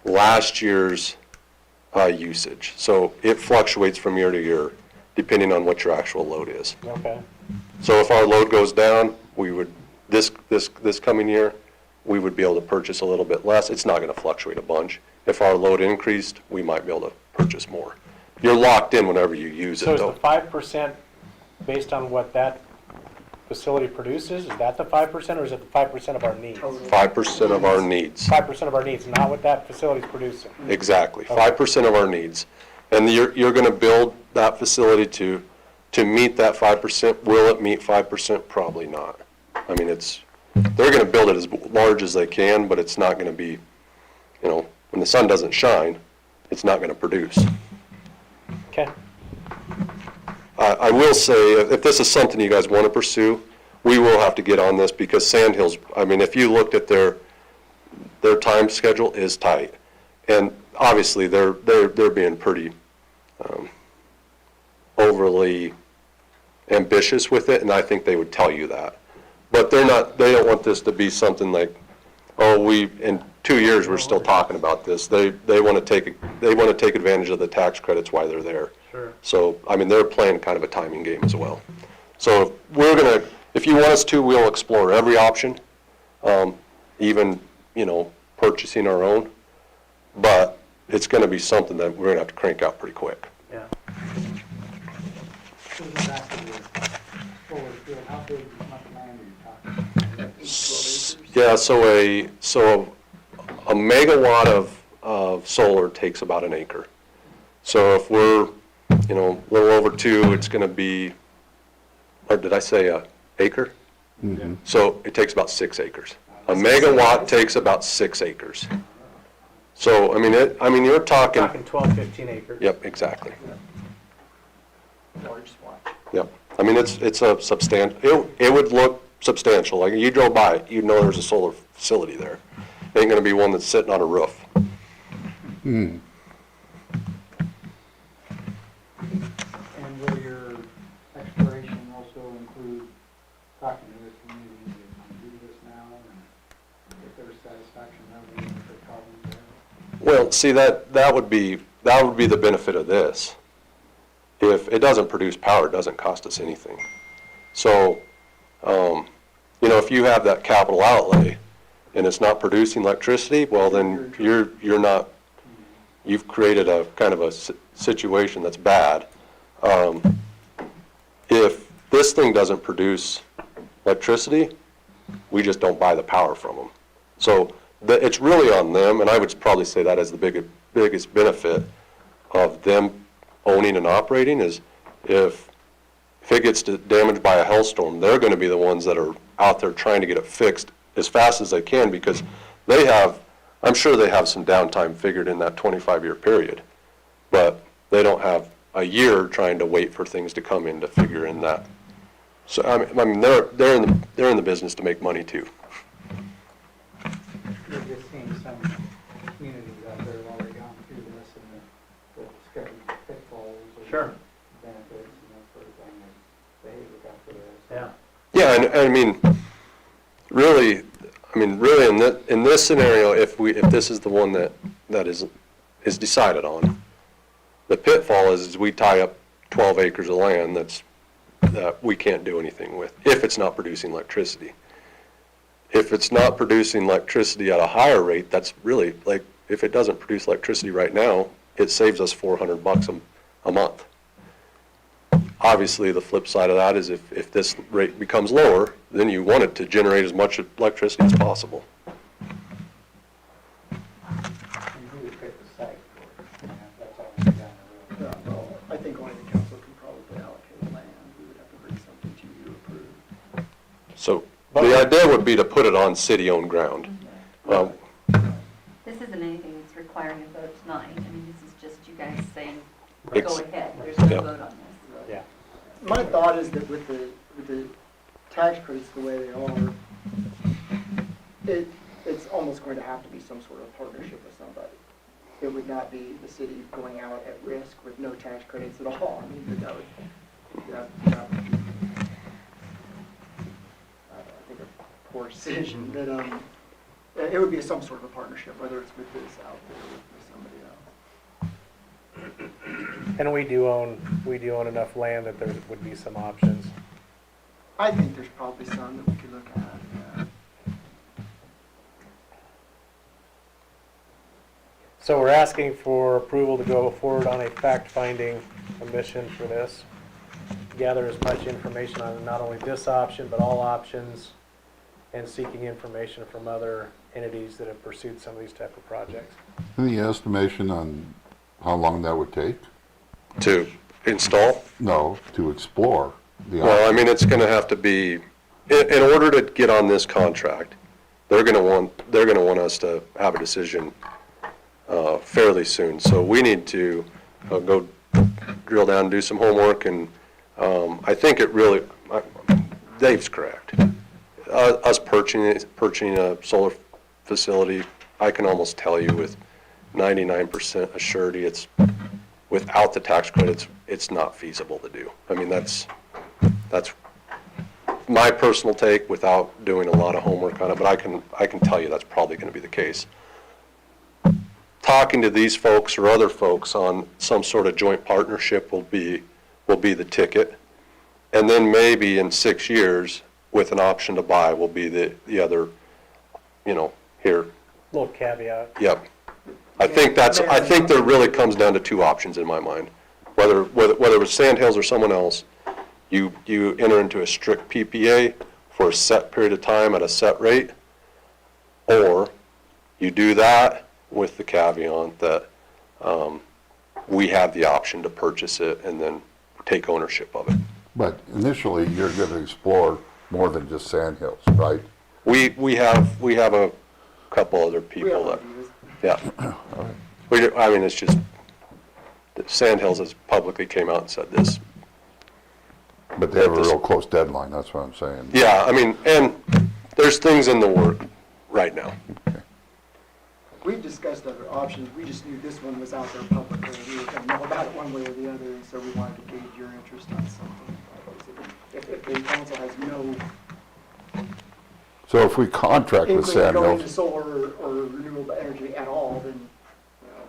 last year's usage. So it fluctuates from year to year, depending on what your actual load is. Okay. So if our load goes down, we would, this coming year, we would be able to purchase a little bit less. It's not going to fluctuate a bunch. If our load increased, we might be able to purchase more. You're locked in whenever you use it, though. So is the 5% based on what that facility produces? Is that the 5%, or is it the 5% of our needs? 5% of our needs. 5% of our needs, not what that facility's producing. Exactly, 5% of our needs. And you're going to build that facility to meet that 5%. Will it meet 5%? Probably not. I mean, they're going to build it as large as they can, but it's not going to be, when the sun doesn't shine, it's not going to produce. Okay. I will say, if this is something you guys want to pursue, we will have to get on this, because Sandhills, I mean, if you looked at their time schedule is tight. And obviously, they're being pretty overly ambitious with it, and I think they would tell you that. But they don't want this to be something like, oh, in 2 years, we're still talking about this. They want to take advantage of the tax credits while they're there. Sure. So, I mean, they're playing kind of a timing game as well. So if you want us to, we'll explore every option, even, purchasing our own. But it's going to be something that we're going to have to crank out pretty quick. Yeah. Yeah, so a megawatt of solar takes about an acre. So if we're, a little over 2, it's going to be, or did I say a acre? Mm-hmm. So it takes about 6 acres. A megawatt takes about 6 acres. So, you're talking. We're talking 12, 15 acres. Yep, exactly. Yep. I mean, it's a substantial, it would look substantial. Like, you drove by it, you'd know there's a solar facility there. Ain't gonna be one that's sitting on a roof. And will your exploration also include talking to the community to do this now, and if there's satisfaction, that would be the problem there? Well, see, that would be the benefit of this. If it doesn't produce power, it doesn't cost us anything. So, if you have that capital outlay and it's not producing electricity, well, then you've created a kind of a situation that's bad. If this thing doesn't produce electricity, we just don't buy the power from them. So it's really on them, and I would probably say that as the biggest benefit of them owning and operating is if it gets damaged by a hailstorm, they're going to be the ones that are out there trying to get it fixed as fast as they can, because I'm sure they have some downtime figured in that 25-year period, but they don't have a year trying to wait for things to come in to figure in that. So I mean they're in the business to make money too. You're just seeing some communities out there have already gone through this and the discovered pitfalls or benefits and that sort of thing, and they look out for this. Yeah. Yeah, and I mean really in this scenario, if this is the one that is decided on, the pitfall is we tie up 12 acres of land that we can't do anything with if it's not producing electricity. If it's not producing electricity at a higher rate, that's really, like, if it doesn't produce electricity right now, it saves us $400 a month. Obviously, the flip side of that is if this rate becomes lower, then you want it to generate as much electricity as possible. And who would pick the site for it? That's all down the road. Well, I think only the council can probably allocate land. We would have to bring something to you to approve. So the idea would be to put it on city-owned ground. This isn't anything that's requiring a vote tonight. I mean, this is just you guys saying, Ex- go ahead. There's no Yeah. vote on this. Yeah. My thought is that with the tax credits the way they are, it's almost going to have to be some sort of partnership with somebody. It would not be the city going out at risk with no tax credits at all. I mean, that would be, I think, a poor decision. But it would be some sort of a partnership, whether it's with this outfit or with somebody else. And we do own enough land that there would be some options. I think there's probably some that we could look at. Yeah. So we're asking for approval to go forward on a fact-finding mission for this. Gather as much information on not only this option, but all options, and seeking information from other entities that have pursued some of these type of projects. Any estimation on how long that would take? To install? No, to explore the Well, I mean, it's going to have to be, in order to get on this contract, they're going to want us to have a decision fairly soon. So we need to go drill down, do some homework, and I think it really, Dave's correct. Us purchasing a solar facility, I can almost tell you with 99% assurity, it's without the tax credits, it's not feasible to do. I mean, that's my personal take without doing a lot of homework on it, but I can tell you that's probably going to be the case. Talking to these folks or other folks on some sort of joint partnership will be the ticket, and then maybe in 6 years with an option to buy will be the other, here. Little caveat. Yep. I think there really comes down to two options in my mind. Whether it was Sandhills or someone else, you enter into a strict PPA for a set period of time at a set rate, or you do that with the caveat that we have the option to purchase it and then take ownership of it. But initially, you're going to explore more than just Sandhills, right? We have a couple other people that, yeah. I mean, it's just, Sandhills has publicly came out and said this. But they have a real close deadline, that's what I'm saying. Yeah, I mean, and there's things in the work right now. We've discussed other options, we just knew this one was out there publicly, and we were gonna know about it one way or the other, and so we wanted to gauge your interest on something. If the council has no So if we contract with inkling of going to Sandhills, solar or renewable energy at all, then, you know,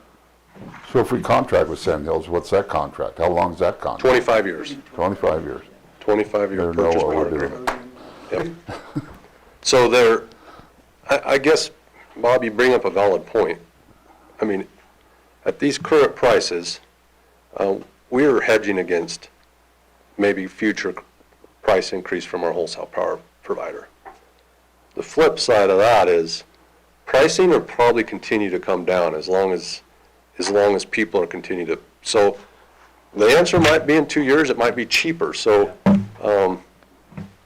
so if we contract with Sandhills, what's that contract? How long is that contract? 25 years, 25 years. 25-year They know purchase what we're power doing. agreement. Yep. So there, I guess, Bob, you bring up a valid point. I mean, at these current prices, we are hedging against maybe future price increase from our wholesale power provider. The flip side of that is pricing will probably continue to come down as long as people are continuing to. So the answer might be in 2 years, it might be cheaper. So,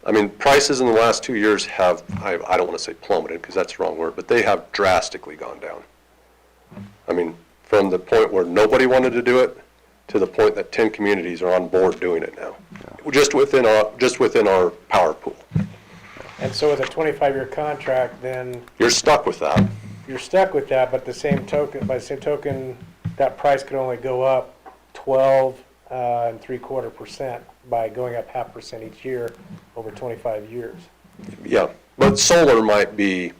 I mean, prices in the last 2 years have, I don't want to say plummeted because that's the wrong word, but they have drastically gone down. I mean, from the point where nobody wanted to do it to the point that 10 communities are on board doing it now, just within our power pool. And so with a 25-year contract, then You're stuck with that. you're stuck with that, but by the same token, that price could only go up 12.75% by going up 0.5% each year over 25 years. Yeah, but solar might be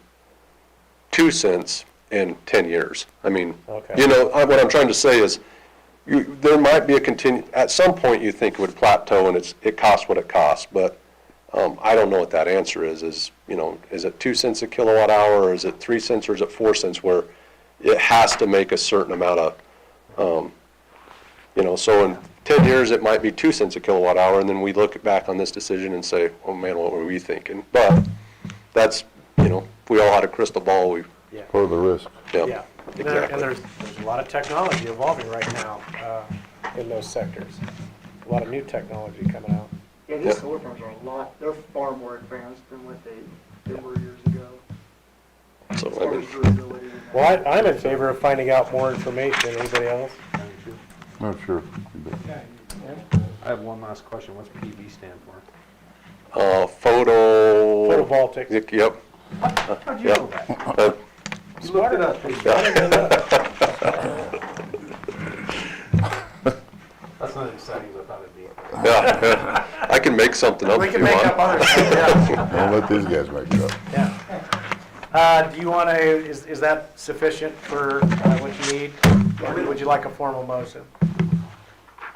2 cents in 10 years. I mean, Okay. you know, what I'm trying to say is, there might be at some point you think it would plateau and it costs what it costs, but I don't know what that answer is, you know, is it 2 cents a kilowatt hour, or is it 3 cents, or is it 4 cents, where it has to make a certain amount of, you know, so in 10 years, it might be 2 cents a kilowatt hour, and then we look back on this decision and say, oh man, what were we thinking? But that's, you know, if we all had a crystal ball, For the risk. Yeah. Exactly. And there's a lot of technology evolving right now in those sectors. A lot of new technology coming out. yeah, these solar farms are they're far more advanced than what they were years ago. So, As I far mean, as durability and that. Well, I'm in favor of finding out more information. Anybody else? Oh, sure. I have one last question. What's PV stand for? Photovoltaics. Yep. How'd you know that? You looked it up. That's not as exciting as I thought it'd be. Yeah, I can make something up We if can you make want. up other stuff, yeah. Don't let these guys make it up. Yeah. Do you want to, is that sufficient for what you need? Or would you like a formal motion?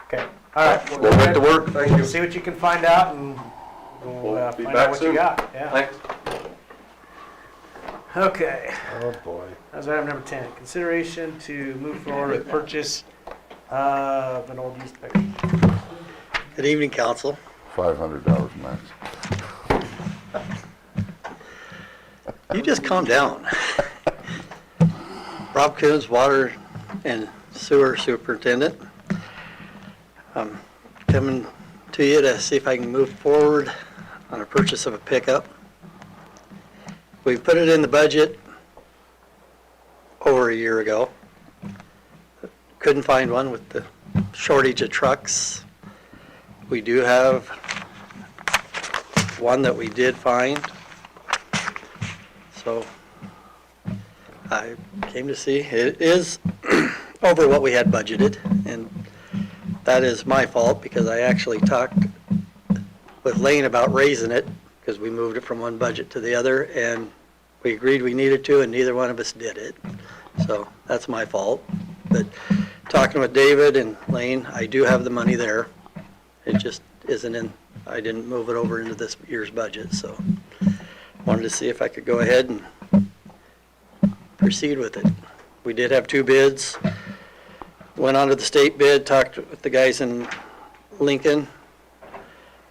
Okay, all right. We'll make the work. Thank you. See what you can find out, and we'll We'll be find back out what you soon. got. Yeah. Thanks. Okay. Oh, boy. That's item number 10. Consideration to move forward with purchase of an old used pickup. Good evening, council. $500 max. You just calm down. Rob Coons, Water and Sewer Superintendent. I'm coming to you to see if I can move forward on a purchase of a pickup. We put it in the budget over a year ago. Couldn't find one with the shortage of trucks. We do have one that we did find. So I came to see, it is over what we had budgeted, and that is my fault because I actually talked with Lane about raising it because we moved it from one budget to the other, and we agreed we needed to, and neither one of us did it. So that's my fault. But talking with David and Lane, I do have the money there. It just isn't in, I didn't move it over into this year's budget, so wanted to see if I could go ahead and proceed with it. We did have 2 bids. Went on to the state bid, talked with the guys in Lincoln.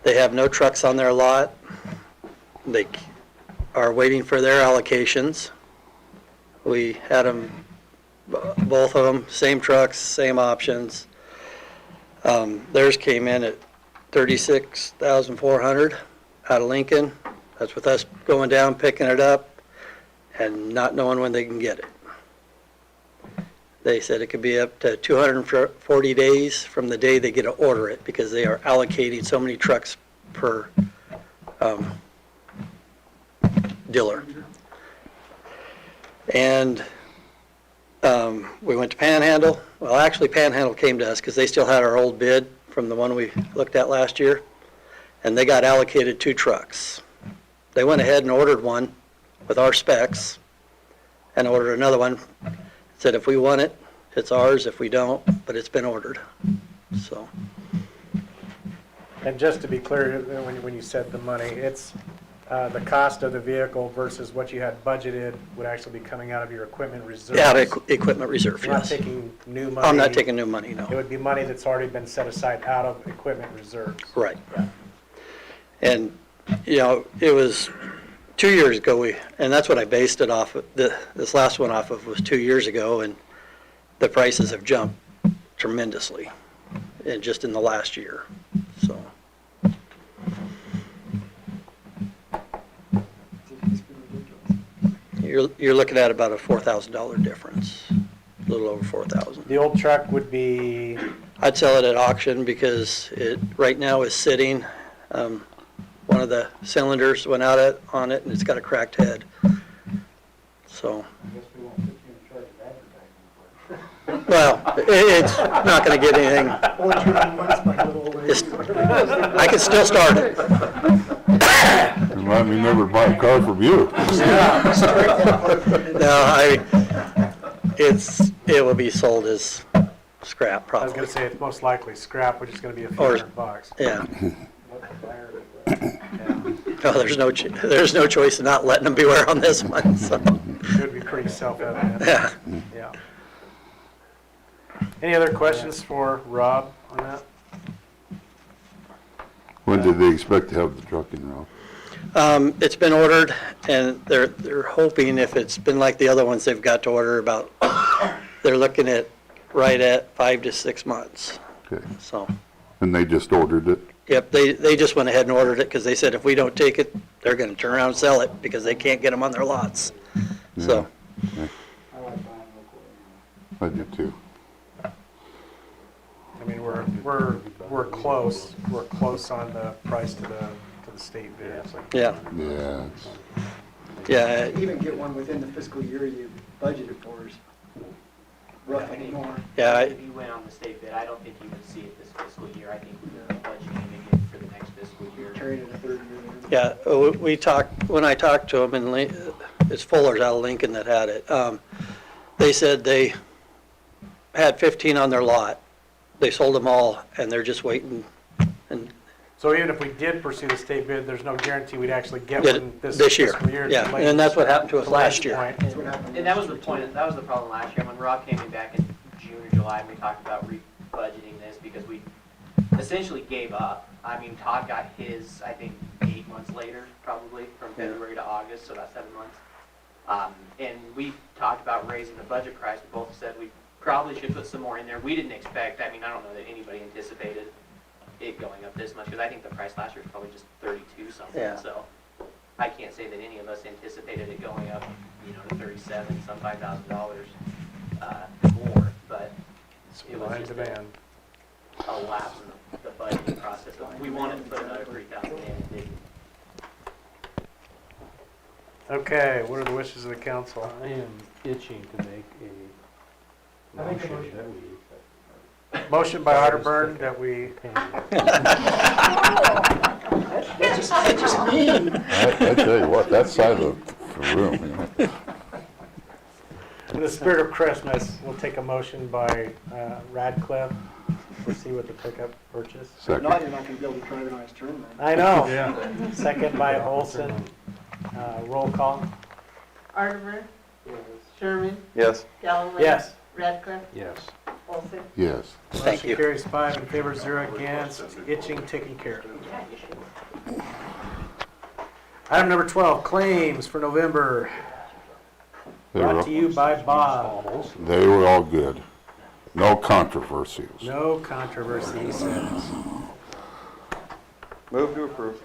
They have no trucks on their lot. They are waiting for their allocations. We had them, both of them, same trucks, same options. Theirs came in at $36,400 out of Lincoln. That's with us going down, picking it up, and not knowing when they can get it. They said it could be up to 240 days from the day they get to order it because they are allocating so many trucks per dealer. And we went to Panhandle. Well, actually Panhandle came to us because they still had our old bid from the one we looked at last year. And they got allocated 2 trucks. They went ahead and ordered one with our specs and ordered another one. Said if we want it, it's ours. If we don't, but it's been ordered. So. And just to be clear, when you said the money, it's the cost of the vehicle versus what you had budgeted would actually be coming out of your equipment reserve. Yeah, equipment reserve, You're not yes. taking new money. I'm not taking new money, no. It would be money that's already been set aside out of equipment reserves. Right. Yeah. And, you know, it was 2 years ago, and that's what I based it off of, this last one off of was 2 years ago, and the prices have jumped tremendously, and just in the last year, so. You're looking at about a $4,000 difference, a little over 4,000. The old truck would be, I'd sell it at auction because it, right now is sitting. One of the cylinders went out on it and it's got a cracked head. So, I guess we won't put you in charge of advertising for it. well, it's not gonna get anything. I can still start it. Remind me never buy a car from you. No, it will be sold as scrap I was probably. gonna say, it's most likely scrap, which is gonna be a few Or- $100. Yeah. What's the buyer of it? No, there's no choice of not letting them beware on this one, so. It would be pretty self-evident. Yeah. Yeah. Any other questions for Rob on that? When did they expect to have the truck in, Rob? It's been ordered, and they're hoping if it's been like the other ones they've got to order about, they're looking at right at 5 to 6 months, Okay. so. And they just ordered it? Yep, they just went ahead and ordered it because they said if we don't take it, they're gonna turn around and sell it because they can't get them on their lots. So, I like buying local. I do too. I mean, we're close on the price to the state bid. So. yeah, Yeah. yeah, Even get one within the fiscal year you budgeted for is rough anymore. yeah, If you went on the state bid, I don't think you would see it this fiscal year. I think we're budgeting again for the next fiscal year. Carried it a third year. yeah, we talked, when I talked to them, and it's Fuller's out of Lincoln that had it, they said they had 15 on their lot. They sold them all, and they're just waiting, and So even if we did pursue the state bid, there's no guarantee we'd actually get get one it this year. fiscal year. Yeah, and that's what happened to us last year. And that was the point, that was the problem last year, when Rob came in back in June or July, and we talked about re-budgeting this, because we essentially gave up. I mean, Todd got his, I think, 8 months later, probably, from February to August, so about 7 months. And we talked about raising the budget price, we both said we probably should put some more in there. We didn't expect, I mean, I don't know that anybody anticipated it going up this much, because I think the price last year was probably just 32 something, Yeah. so I can't say that any of us anticipated it going up, you know, to 37, some $5,000 more, but it was Supply and just demand. a lapse in the budgeting process. We wanted to put another 3,000 in, and didn't. Okay, what are the wishes of the council? I am itching to make a motion that we. Motion by Otterburn that we, That's just mean. I tell you what, that side of the room, you know. in the spirit of Christmas, we'll take a motion by Radcliffe. We'll see what the pickup purchase. If Second. not, you're not gonna be able to drive it on its turn then. I know. Yeah. Second by Olson. Roll call. Arterburn, Sherman, Yes. Galloway. Yes. Radcliffe, Yes. Olson. Yes. Thank you. Motion carries 5 in favor, 0 against. Itching taken care of. Item number 12, claims for November. They were, Brought to you by Bob. they were all good. No controversies. No controversy, he says. Move to approve.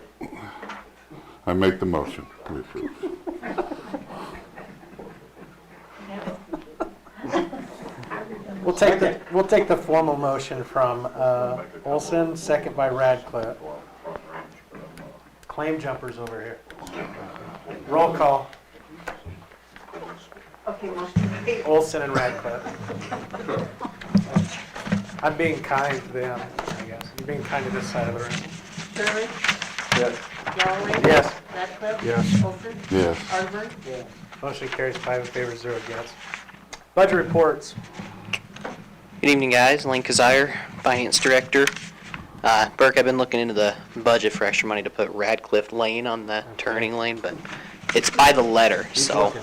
I make the motion. We approve. We'll take the formal motion from Olson, second by Radcliffe. Claim jumpers over here. Roll call. Okay, motion made. Olson and Radcliffe. I'm being kind to them, I guess. You're being kind to this side of the room. Sherman? Yes. Galloway? Yes. Radcliffe? Yes. Olson? Yes. Arborn? Motion carries 5 in favor, 0 against. Budget reports. Good evening, guys. Lane Kazire, Finance Director. Burke, I've been looking into the budget for extra money to put Radcliffe Lane on the turning lane, but it's by the letter, Keep so. looking.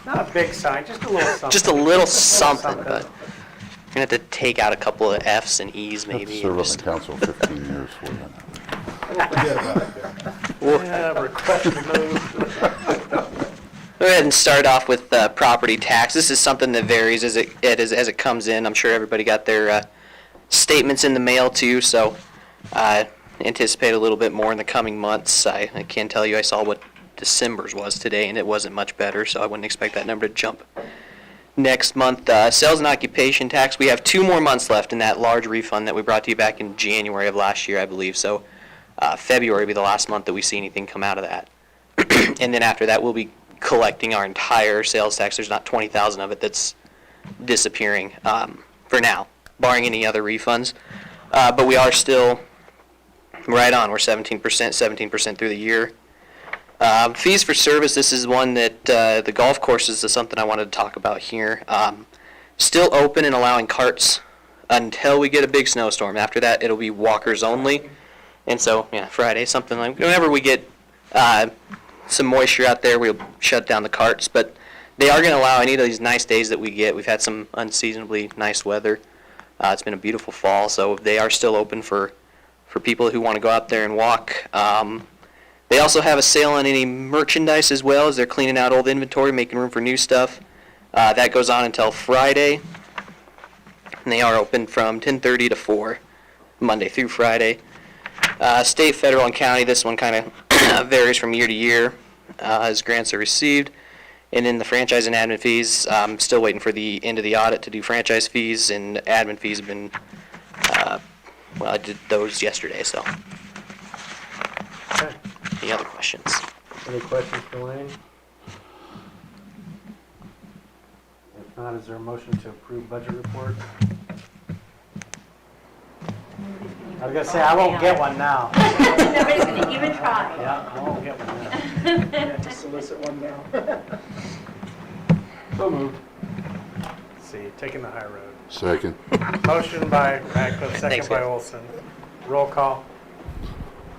Not a big sign, just a little something. Just a little something, but we're gonna have to take out a couple of F's and E's maybe. Serve and on just- the council 15 years for that. Yeah, request removed. Go ahead and start off with property tax. This is something that varies as it comes in. I'm sure everybody got their statements in the mail too, so anticipate a little bit more in the coming months. I can tell you I saw what December's was today, and it wasn't much better, so I wouldn't expect that number to jump next month. Sales and occupation tax, we have 2 more months left in that large refund that we brought to you back in January of last year, I believe. So February will be the last month that we see anything come out of that. And then after that, we'll be collecting our entire sales tax. There's not 20,000 of it that's disappearing for now, barring any other refunds. But we are still right on. We're 17% through the year. Fees for service, this is one that the golf courses is something I wanted to talk about here. Still open and allowing carts until we get a big snowstorm. After that, it'll be walkers only. And so, yeah, Friday, something like, whenever we get some moisture out there, we'll shut down the carts. But they are going to allow any of these nice days that we get. We've had some unseasonably nice weather. It's been a beautiful fall, so they are still open for people who want to go out there and walk. They also have a sale on any merchandise as well as they're cleaning out old inventory, making room for new stuff. That goes on until Friday. And they are open from 10:30 to 4, Monday through Friday. State, federal, and county, this one kind of varies from year to year as grants are received. And then the franchise and admin fees, I'm still waiting for the end of the audit to do franchise fees, and admin fees have been, well, I did those yesterday, so. Okay. Any other questions? Any questions for Lane? If not, is there a motion to approve budget report? I was gonna say, I won't get one now. Nobody's gonna even try. Yeah, I won't get one now. To solicit one now. So moved. See, taking the high road. Second. Motion by Radcliffe, second Thanks, by guys. Olson. Roll call.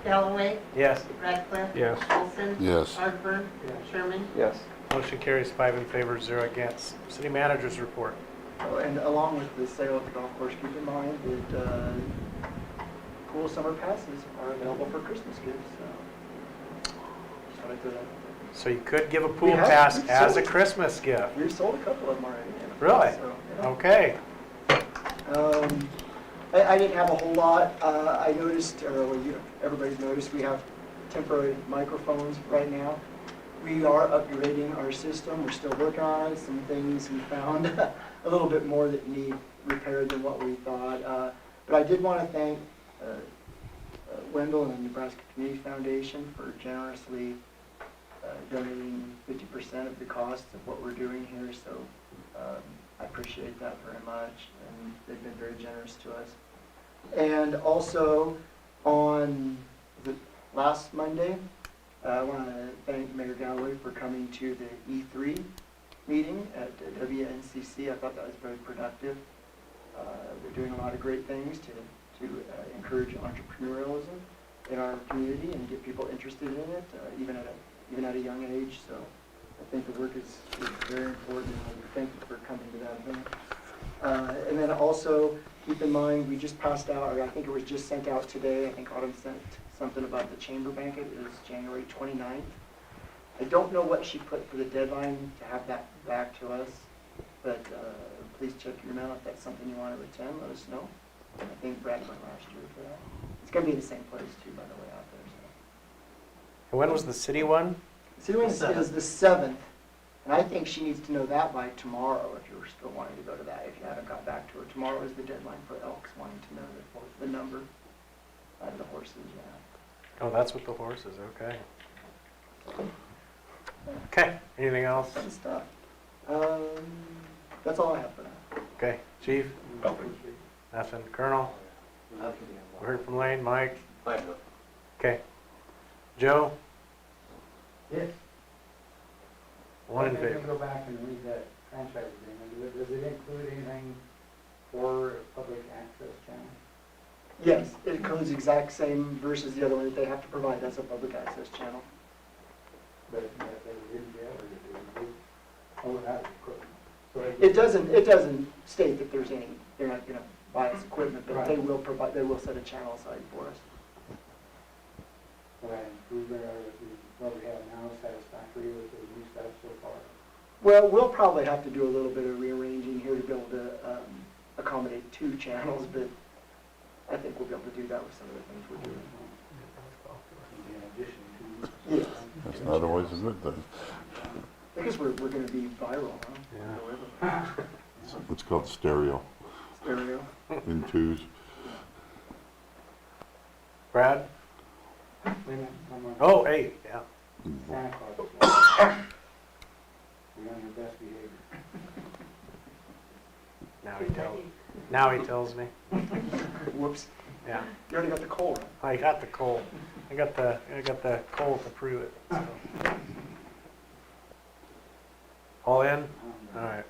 Galloway? Yes. Radcliffe? Yes. Olson? Yes. Arborn? Sherman? Yes. Motion carries 5 in favor, 0 against. City manager's report. Oh, and along with the sale of the golf course, keep in mind that cool summer passes are available for Christmas gifts, so. Just wanted to, So you could give a pool have- pass we've as a sold- Christmas gift. we've sold a couple of them already. Really? So, yeah. Okay. I didn't have a whole lot. I noticed, or well, everybody's noticed, we have temporary microphones right now. We are upgrading our system. We're still working on it. Some things we found a little bit more that need repaired than what we thought. But I did want to thank Wendell and the Nebraska Community Foundation for generously donating 50% of the cost of what we're doing here. So I appreciate that very much, and they've been very generous to us. And also, on the last Monday, I want to thank Mayor Galloway for coming to the E3 meeting at WNCC. I thought that was very productive. We're doing a lot of great things to encourage entrepreneurialism in our community and get people interested in it, even at a young age. So I think the work is very important, and thank you for coming to that event. And then also, keep in mind, we just passed out, or I think it was just sent out today, I think Autumn sent something about the chamber banquet. It is January 29th. I don't know what she put for the deadline to have that back to us, but please check your mail if that's something you want to attend, let us know. I think Brad went last year for that. It's going to be in the same place too, by the way, out there. So. And when was the city one? The city one is the 7th, and I think she needs to know that by tomorrow if you're still wanting to go to that, if you haven't got back to her. Tomorrow is the deadline for Elks wanting to know the number of the horses, yeah. Oh, that's with the horses, okay. Okay, anything else? Fun stuff. That's all I have for now. Okay, chief? Nothing. Colonel? We heard from Lane. Mike? I have no. Okay. Joe? Yes. One in Maybe favor. Go back and read that franchise agreement. Does it include anything for public access channel? Yes, it includes the exact same versus the other one that they have to provide. That's a public access channel. But that they didn't get, or did they? Oh, that was equipment. So It doesn't state that there's any, they're not gonna buy us equipment, but they will provide, they will set a channel aside for us. Will that improve what we have now satisfactory with the new stuff so far? Well, we'll probably have to do a little bit of rearranging here to be able to accommodate 2 channels, but I think we'll be able to do that with some of the things we're doing. In addition to. Yes. That's not always a good thing. Because we're gonna be viral, huh? Yeah. It's called stereo Stereo. Hmm. in 2s. Brad? Oh, hey, yeah. Santa Claus. You're on your best behavior. Now he tells me. Whoops. Yeah. You already got the coal, right? I got the coal. I got the coal to prove it. So. All in? All right.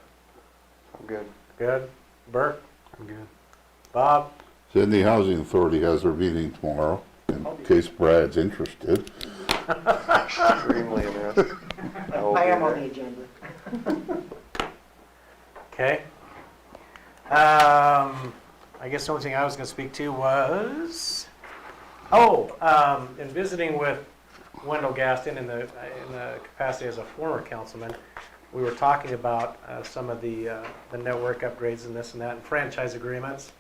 I'm good. Good. Bert? I'm good. Bob? Sydney Housing Authority has their meeting tomorrow, in case Brad's interested. Extremely interested. I am on the agenda. Okay. I guess the only thing I was going to speak to was, in visiting with Wendell Gaston in the capacity as a former councilman, we were talking about some of the network upgrades and this and that, and franchise agreements,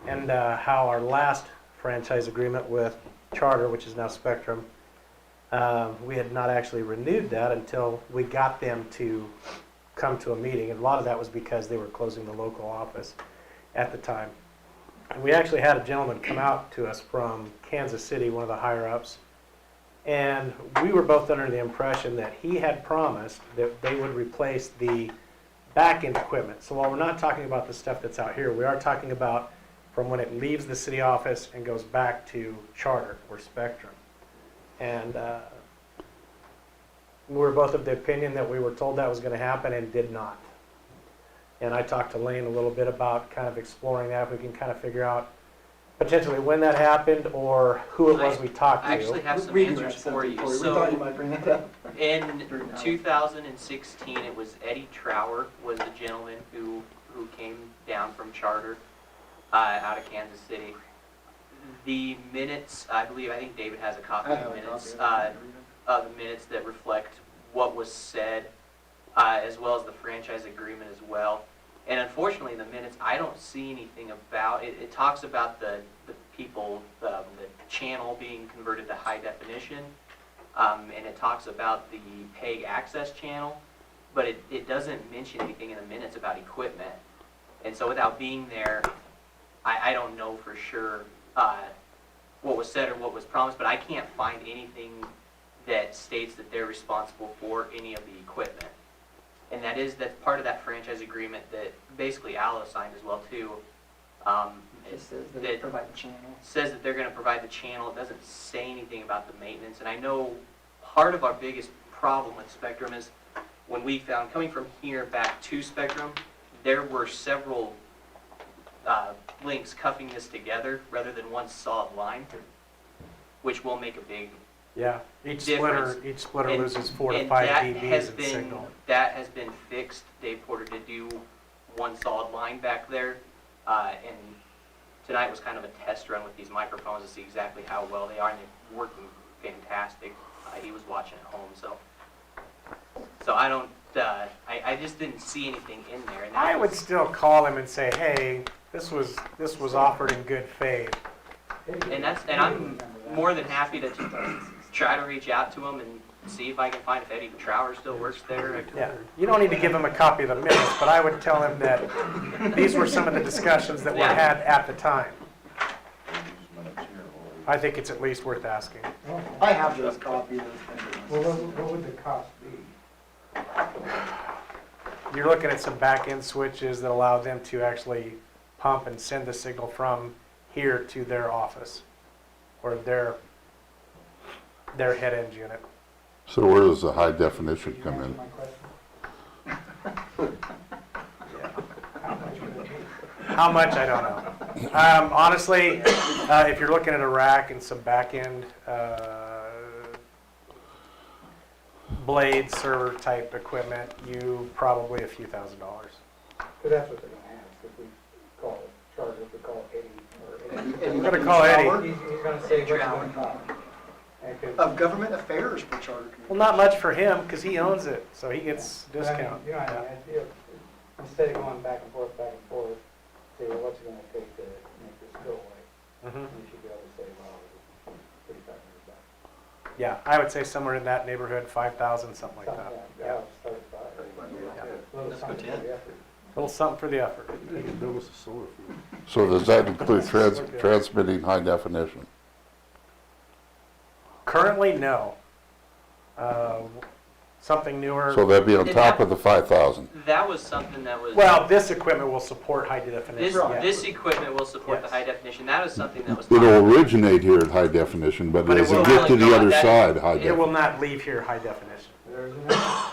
and how our last franchise agreement with Charter, which is now Spectrum, we had not actually renewed that until we got them to come to a meeting, and a lot of that was because they were closing the local office at the time. And we actually had a gentleman come out to us from Kansas City, one of the higher-ups, and we were both under the impression that he had promised that they would replace the back-end equipment. So while we're not talking about the stuff that's out here, we are talking about from when it leaves the city office and goes back to Charter or Spectrum. And we were both of the opinion that we were told that was going to happen and did not. And I talked to Lane a little bit about kind of exploring that, if we can kind of figure out potentially when that happened or who it was we talked to. I actually have some We do answers have for something you. We thought you So might bring that up. in 2016, it was Eddie Trower was the gentleman who came down from Charter out of Kansas City. The minutes, I think David has a copy of the minutes, the minutes that reflect what was said, as well as the franchise agreement as well. And unfortunately, in the minutes, I don't see anything about, it talks about the people, the channel being converted to high definition, and it talks about the PEG access channel, but it doesn't mention anything in the minutes about equipment. And so without being there, I don't know for sure what was said or what was promised, but I can't find anything that states that they're responsible for any of the equipment. And that's part of that franchise agreement that basically Allo signed as well too. It says that they provide the channel. Says that they're gonna provide the channel. It doesn't say anything about the maintenance. And I know part of our biggest problem with Spectrum is when we found, coming from here back to Spectrum, there were several links cuffing this together rather than one solid line, which will make a big Yeah, each difference. splitter And- loses 4 to and 5 that dBs has in been- signal. That has been fixed. Dave Porter did do one solid line back there, and tonight was kind of a test run with these microphones to see exactly how well they are, and they're working fantastic. He was watching at home, so I don't, I just didn't see anything in there. And that I would was- still call him and say, hey, this was offered in good faith. And I'm more than happy to try to reach out to him and see if I can find if Eddie Trower still works there. Yeah, you don't need to give him a copy of the minutes, but I would tell him that these were some of the discussions that were Yeah. had at the time. I think it's at least worth asking. I have those copies. Well, what would the cost be? You're looking at some back-end switches that allow them to actually pump and send the signal from here to their office or their head end unit. So where does the high definition Can you come answer in? my question? How much would it be? How much, I don't know. Honestly, if you're looking at a rack and some back-end blade server type equipment, you probably a few $1,000s. Because that's what they're gonna ask, if we call it, charge if we call it Eddie, or We're gonna call Eddie. He's gonna say what's going on. And 'cause- Of government affairs for charter communications. Well, not much for him because he owns it, so he gets But I mean, discount. You know, I mean, instead of going back and forth, say, well, what's it gonna take to make this go away? Mhm. You should be able to say, well, it's $3,500. Yeah, I would say somewhere in that neighborhood, 5,000, something like that. Yeah, I'll start at 5. Little something for the effort. A little something for the effort. They can build us a solar field. So does that include transmitting high definition? Currently, no. Something newer. So that'd be on top of the 5,000? That was something that was. Well, this equipment will support high definition. yes. This equipment will support the Yes. high definition. That was something that was. It'll originate here at high definition, but But it as it will get to not the go other that- side, high It will definition? not leave here high definition There's an,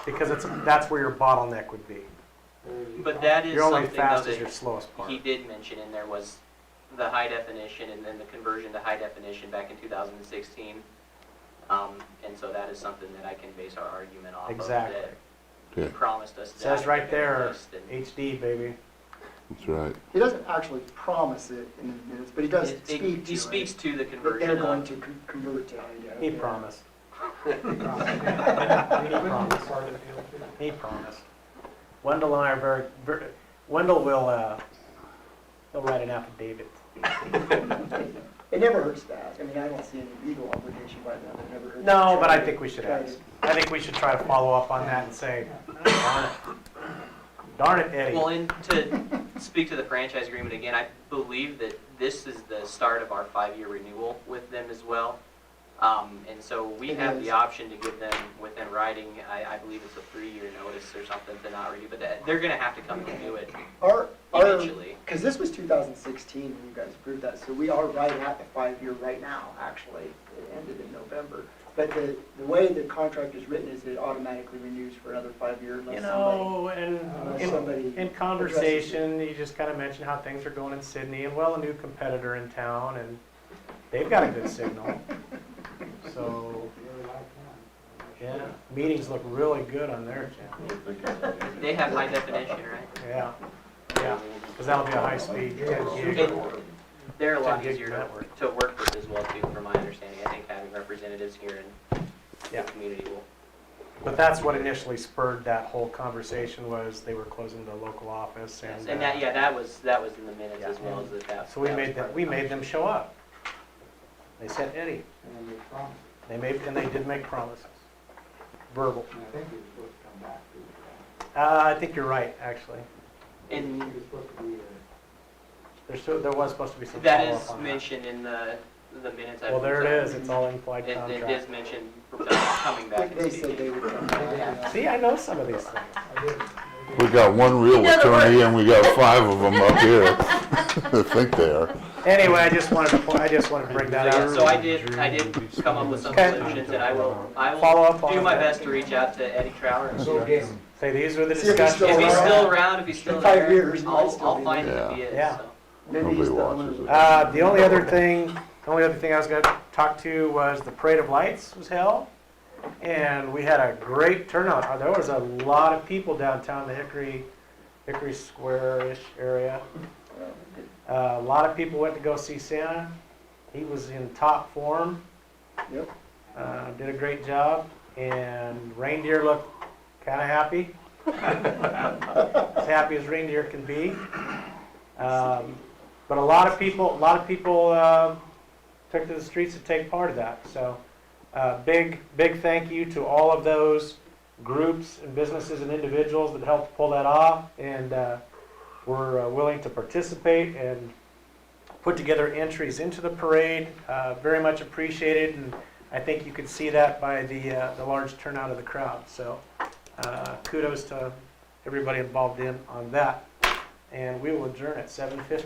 because that's where your bottleneck would be. But that is You're only something though fast as your that slowest part. he did mention in there was the high definition and then the conversion to high definition back in 2016. And so that is something that I can base our argument off Exactly. of. That he Okay. promised us that. Says right there, list and HD, baby. That's right. He doesn't actually promise it in the minutes, but he does it- speak to it. He speaks to the That conversion they're going of. to convert to high def. He yeah. promised. He promised. He promised. Wendell and I are Wendell will he'll write an affidavit. It never hurts to ask. I mean, I don't see any legal obligation by them. It never hurts. to No, but try I to- think we should try ask. to- I think we should try to follow up on that and say, darn it, Eddie. Well, and to speak to the franchise agreement again, I believe that this is the start of our 5-year renewal with them as well. And so we It have is. the option to give them within writing, I believe it's a 3-year notice or something to not renew, but they're gonna have to come and renew it Our, eventually. because this was 2016 when you guys approved that, so we are right at the 5-year right now, actually. It ended in November. But the way the contract is written is it automatically renews for another 5 years You unless know, and somebody in conversation, you just kind of mention how things are going in Sydney, and well, a new competitor in town, and they've got a good signal. So, yeah, meetings look really good on their channel. They have high definition, right? Yeah, yeah, because that'll be a high-speed 10 gig. It- They're a 10 lot gig easier network. to work with as well too, from my understanding. I think having representatives here in Yeah. the community will. But that's what initially spurred that whole conversation was they were closing the local office and. And that, yeah, that was in the minutes Yeah. as well as that. So we that was made part them, of we the made them show up. They said, Eddie, And they promised. and they did make promises. Verbal. And I think he was supposed to come back to I think you're right, actually. And He was supposed to be, There was supposed to be some that follow-up is on that. mentioned in the minutes. I Well, there it believe. is, it's all implied It contract. is mentioned coming back and They said speaking. they would come back. See, I know some of these things. I did. We got one real attorney and we got 5 of them up here. I think they are. Anyway, I just wanted to bring that So, yeah, up. so I did come up with some Okay. solutions, and I will Follow up on do my that. best to reach out to Eddie Trower and see Go get if him. Say, these were the See if he's discussions. if he's around. still around, if he's still In 5 there. years, he might still I'll be find there. him if he is. Yeah. So. Maybe Nobody he's the watches owner. it. The only other thing I was gonna talk to was the Parade of Lights was held. And we had a great turnout. There was a lot of people downtown the Hickory Square-ish area. A lot of people went to go see Santa. He was in top form. Yep. Did a great job, and reindeer looked kind of happy. As happy as reindeer can be. But a lot of people took to the streets to take part of that. So, big thank you to all of those groups and businesses and individuals that helped pull that off and were willing to participate and put together entries into the parade. Very much appreciated, and I think you could see that by the large turnout of the crowd. So kudos to everybody involved on that. And we will adjourn at 7:50.